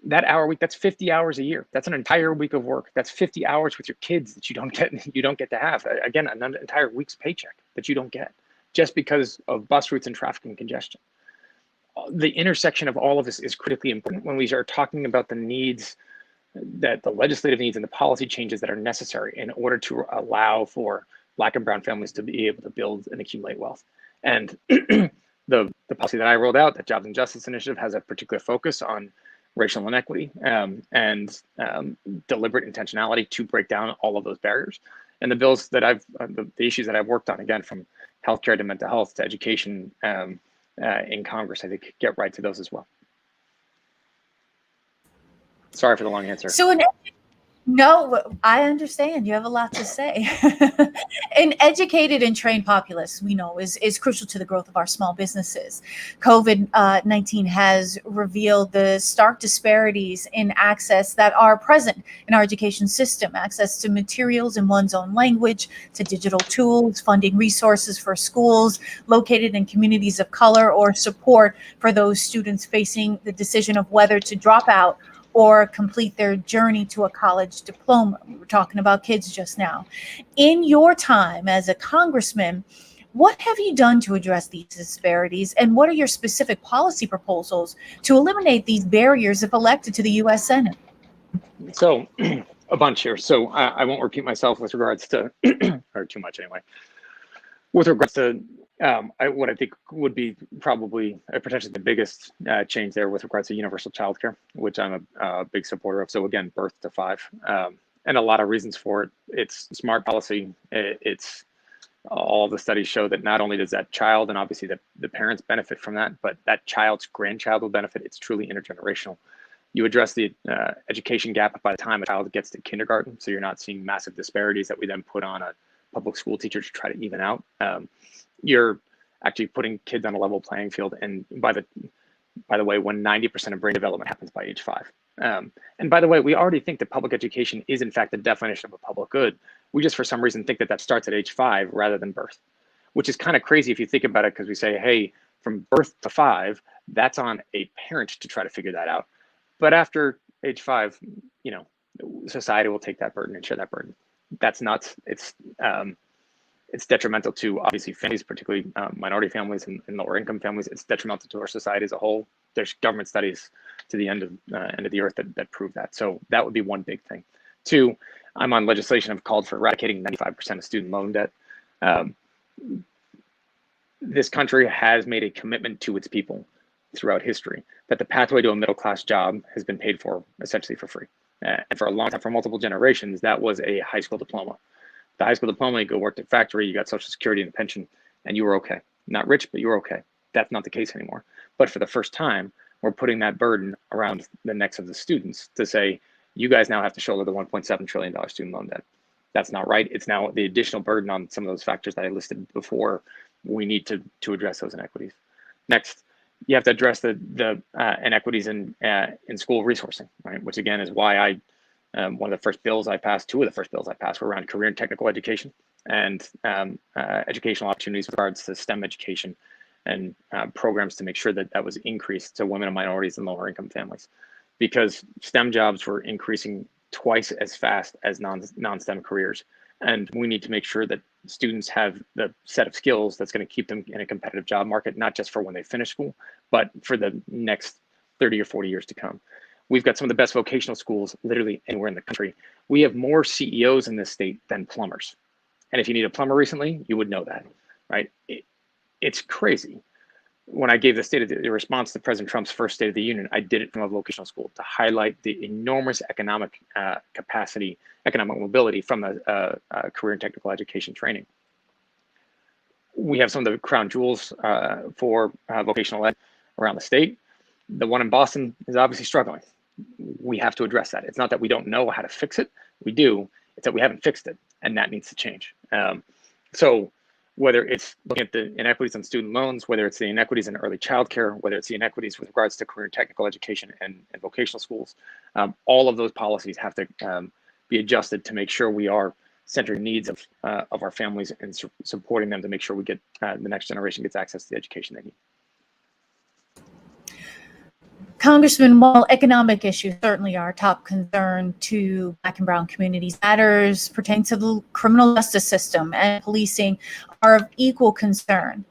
That hour a week, that's 50 hours a year. That's an entire week of work. That's 50 hours with your kids that you don't get to have. Again, an entire week's paycheck that you don't get just because of bus routes and traffic and congestion. The intersection of all of this is critically important when we are talking about the needs, that the legislative needs and the policy changes that are necessary in order to allow for Black and brown families to be able to build and accumulate wealth. And the policy that I rolled out, the Jobs and Justice Initiative, has a particular focus on racial inequity and deliberate intentionality to break down all of those barriers. And the bills that the issues that I've worked on, again, from healthcare to mental health to education in Congress, I think get right to those as well. Sorry for the long answer. So no, I understand. You have a lot to say. An educated and trained populace, we know, is crucial to the growth of our small businesses. COVID-19 has revealed the stark disparities in access that are present in our education system, access to materials in one's own language, to digital tools, funding resources for schools located in communities of color, or support for those students facing the decision of whether to drop out or complete their journey to a college diploma. We were talking about kids just now. In your time as a congressman, what have you done to address these disparities, and what are your specific policy proposals to eliminate these barriers if elected to the U.S. Senate? So a bunch here. So I won't repeat myself with regards to, or too much anyway, with regards to what I think would be probably potentially the biggest change there with regards to universal childcare, which I'm a big supporter of. So again, birth to 5, and a lot of reasons for it. It's smart policy. It's all the studies show that not only does that child and obviously the parents benefit from that, but that child's grandchild will benefit. It's truly intergenerational. You address the education gap by the time a child gets to kindergarten, so you're not seeing massive disparities that we then put on a public school teacher to try to even out. You're actually putting kids on a level playing field. And by the way, when 90% of brain development happens by age 5, And by the way, we already think that public education is in fact the definition of a public good. We just for some reason think that that starts at age 5 rather than birth, which is kind of crazy if you think about it, because we say, hey, from birth to 5, that's on a parent to try to figure that out. But after age 5, you know, society will take that burden and share that burden. That's nuts. It's detrimental to obviously families, particularly minority families and lower income families. It's detrimental to our society as a whole. There's government studies to the end of the earth that prove that. So that would be one big thing. 2, I'm on legislation I've called for eradicating 95% of student loan debt. This country has made a commitment to its people throughout history that the pathway to a middle-class job has been paid for essentially for free. And for a long time, for multiple generations, that was a high school diploma. The high school diploma, you go work at a factory, you got Social Security and a pension, and you were okay. Not rich, but you were okay. That's not the case anymore. But for the first time, we're putting that burden around the necks of the students to say, you guys now have to shoulder the $1.7 trillion student loan debt. That's not right. It's now the additional burden on some of those factors that I listed before. We need to address those inequities. Next, you have to address the inequities in school resourcing, right? Which again is why I one of the first bills I passed, 2 of the first bills I passed were around career and technical education and educational opportunities with regards to STEM education and programs to make sure that that was increased to women and minorities and lower income families, because STEM jobs were increasing twice as fast as non-STEM careers. And we need to make sure that students have the set of skills that's going to keep them in a competitive job market, not just for when they finish school, but for the next 30 or 40 years to come. We've got some of the best vocational schools literally anywhere in the country. We have more CEOs in this state than plumbers. And if you need a plumber recently, you would know that, right? It's crazy. When I gave the response to President Trump's first State of the Union, I did it from a vocational school to highlight the enormous economic capacity, economic mobility from the career and technical education training. We have some of the crown jewels for vocational ed around the state. The one in Boston is obviously struggling. We have to address that. It's not that we don't know how to fix it. We do. It's that we haven't fixed it, and that needs to change. So whether it's looking at the inequities on student loans, whether it's the inequities in early childcare, whether it's the inequities with regards to career and technical education and vocational schools, all of those policies have to be adjusted to make sure we are centering needs of our families and supporting them to make sure we get the next generation gets access to the education they need. Congressman, while economic issues certainly are a top concern to Black and Brown communities, matters pertaining to the criminal justice system and policing are of equal concern.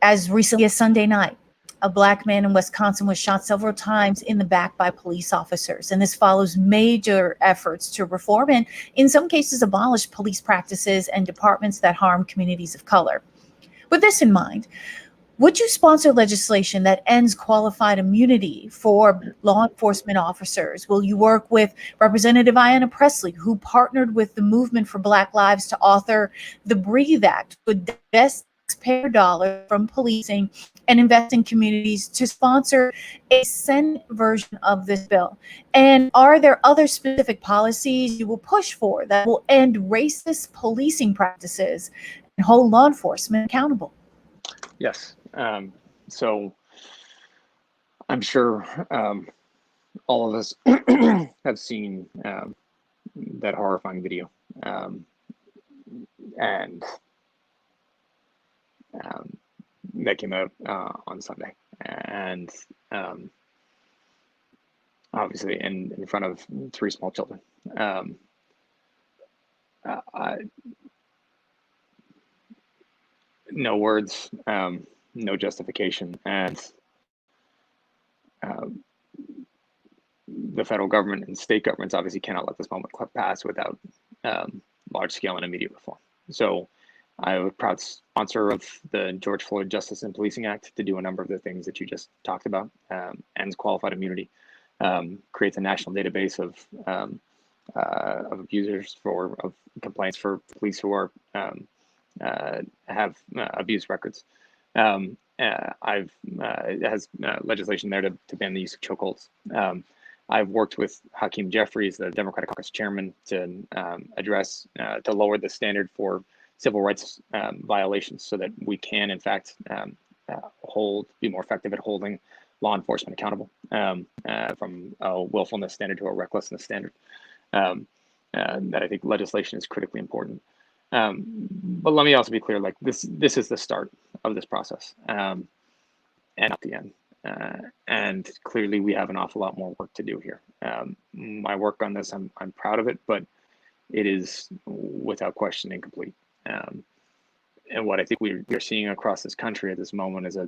As recently as Sunday night, a Black man in Wisconsin was shot several times in the back by police officers. And this follows major efforts to reform and, in some cases, abolish police practices and departments that harm communities of color. With this in mind, would you sponsor legislation that ends qualified immunity for law enforcement officers? Will you work with Representative Ayanna Pressley, who partnered with the Movement for Black Lives to author the Breathe Act, to divest taxpayer dollars from policing and invest in communities, to sponsor a Senate version of this bill? And are there other specific policies you will push for that will end racist policing practices and hold law enforcement accountable? Yes. So I'm sure all of us have seen that horrifying video and that came out on Sunday, and obviously in front of 3 small children. No words, no justification, and the federal government and state governments obviously cannot let this moment pass without large-scale and immediate reform. So I'm a proud sponsor of the George Floyd Justice and Policing Act to do a number of the things that you just talked about. Ends qualified immunity, creates a national database of abusers of complaints for police who are have abuse records. It has legislation there to ban the use of chokeholds. I've worked with Hakeem Jeffries, the Democratic Caucus chairman, to address to lower the standard for civil rights violations so that we can, in fact, be more effective at holding law enforcement accountable, from a willfulness standard to a recklessness standard. That I think legislation is critically important. But let me also be clear, like this is the start of this process, and not the end. And clearly we have an awful lot more work to do here. My work on this, I'm proud of it, but it is without question incomplete. And what I think we're seeing across this country at this moment is a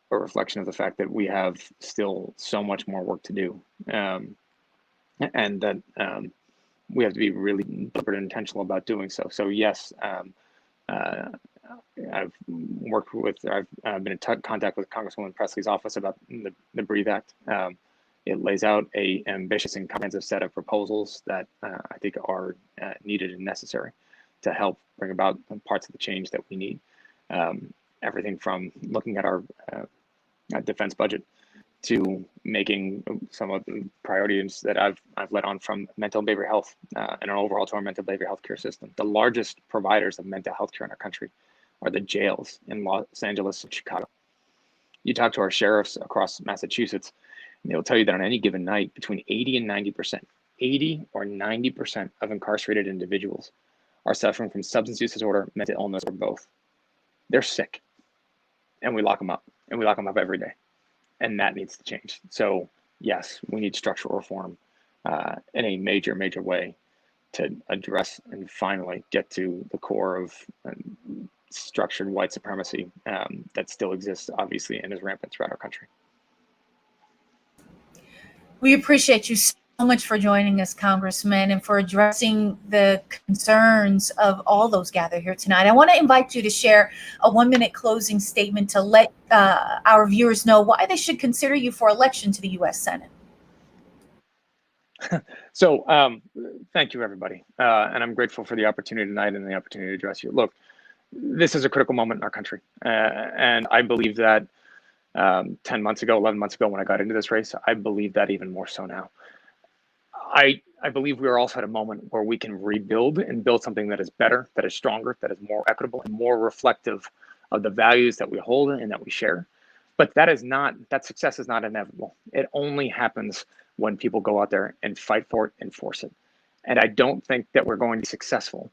reflection of the fact that we have still so much more work to do. And that we have to be really deliberate and intentional about doing so. So yes, I've been in contact with Congresswoman Presley's office about the BREATHE Act. It lays out an ambitious and comprehensive set of proposals that I think are needed and necessary to help bring about parts of the change that we need. Everything from looking at our defense budget to making some of the priorities that I've led on, from mental and behavioral health and our overhaul to our mental behavioral health care system. The largest providers of mental health care in our country are the jails in Los Angeles and Chicago. You talk to our sheriffs across Massachusetts, and they'll tell you that on any given night, between 80 and 90%, 80 or 90% of incarcerated individuals are suffering from substance use disorder, mental illness, or both. They're sick, and we lock them up, and we lock them up every day. And that needs to change. So yes, we need structural reform in a major, major way to address and finally get to the core of structured white supremacy that still exists, obviously, and is rampant throughout our country. We appreciate you so much for joining us, Congressman, and for addressing the concerns of all those gathered here tonight. I want to invite you to share a 1-minute closing statement to let our viewers know why they should consider you for election to the U.S. Senate. So thank you, everybody. And I'm grateful for the opportunity tonight and the opportunity to address you. Look, this is a critical moment in our country. And I believe that 10 months ago, 11 months ago, when I got into this race, I believe that even more so now. I believe we are also at a moment where we can rebuild and build something that is better, that is stronger, that is more equitable, and more reflective of the values that we hold and that we share. But that success is not inevitable. It only happens when people go out there and fight for it and force it. And I don't think that we're going to be successful,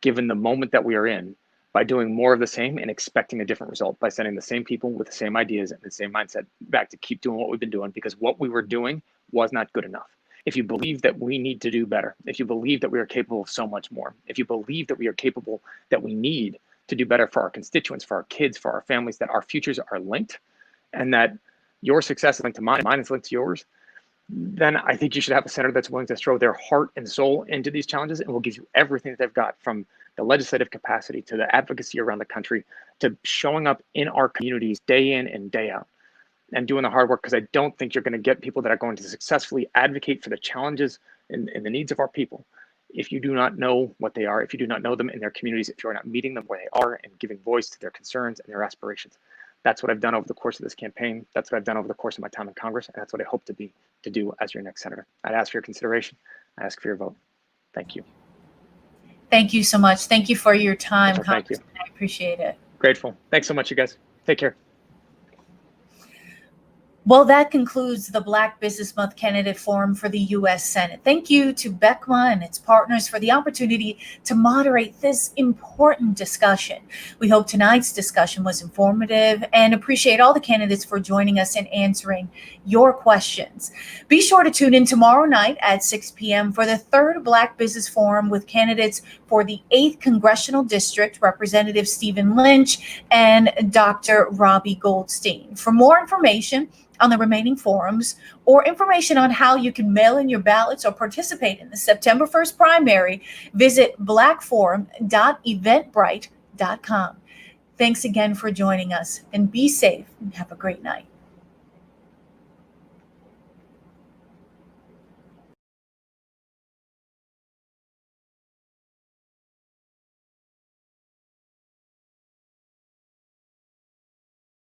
given the moment that we are in, by doing more of the same and expecting a different result, by sending the same people with the same ideas and the same mindset back to keep doing what we've been doing, because what we were doing was not good enough. If you believe that we need to do better, if you believe that we are capable of so much more, if you believe that we are capable, that we need to do better for our constituents, for our kids, for our families, that our futures are linked, and that your success is linked to mine, mine is linked to yours, then I think you should have a senator that's willing to throw their heart and soul into these challenges and will give you everything that they've got, from the legislative capacity to the advocacy around the country to showing up in our communities day in and day out and doing the hard work, because I don't think you're going to get people that are going to successfully advocate for the challenges and the needs of our people if you do not know what they are, if you do not know them in their communities, if you're not meeting them where they are and giving voice to their concerns and their aspirations. That's what I've done over the course of this campaign. That's what I've done over the course of my time in Congress, and that's what I hope to do as your next senator. I'd ask for your consideration. I ask for your vote. Thank you. Thank you so much. Thank you for your time, Thank you. I appreciate it. Grateful. Thanks so much, you guys. Take care. Well, that concludes the Black Business Month Candidate Forum for the U.S. Senate. Thank you to BECMA and its partners for the opportunity to moderate this important discussion. We hope tonight's discussion was informative and appreciate all the candidates for joining us and answering your questions. Be sure to tune in tomorrow night at 6 p.m. for the third Black Business Forum with candidates for the 8th Congressional District, Representative Stephen Lynch and Dr. Robbie Goldstein. For more information on the remaining forums or information on how you can mail in your ballots or participate in the September 1st primary, visit blackforum.eventbrite.com. Thanks again for joining us, and be safe and have a great night.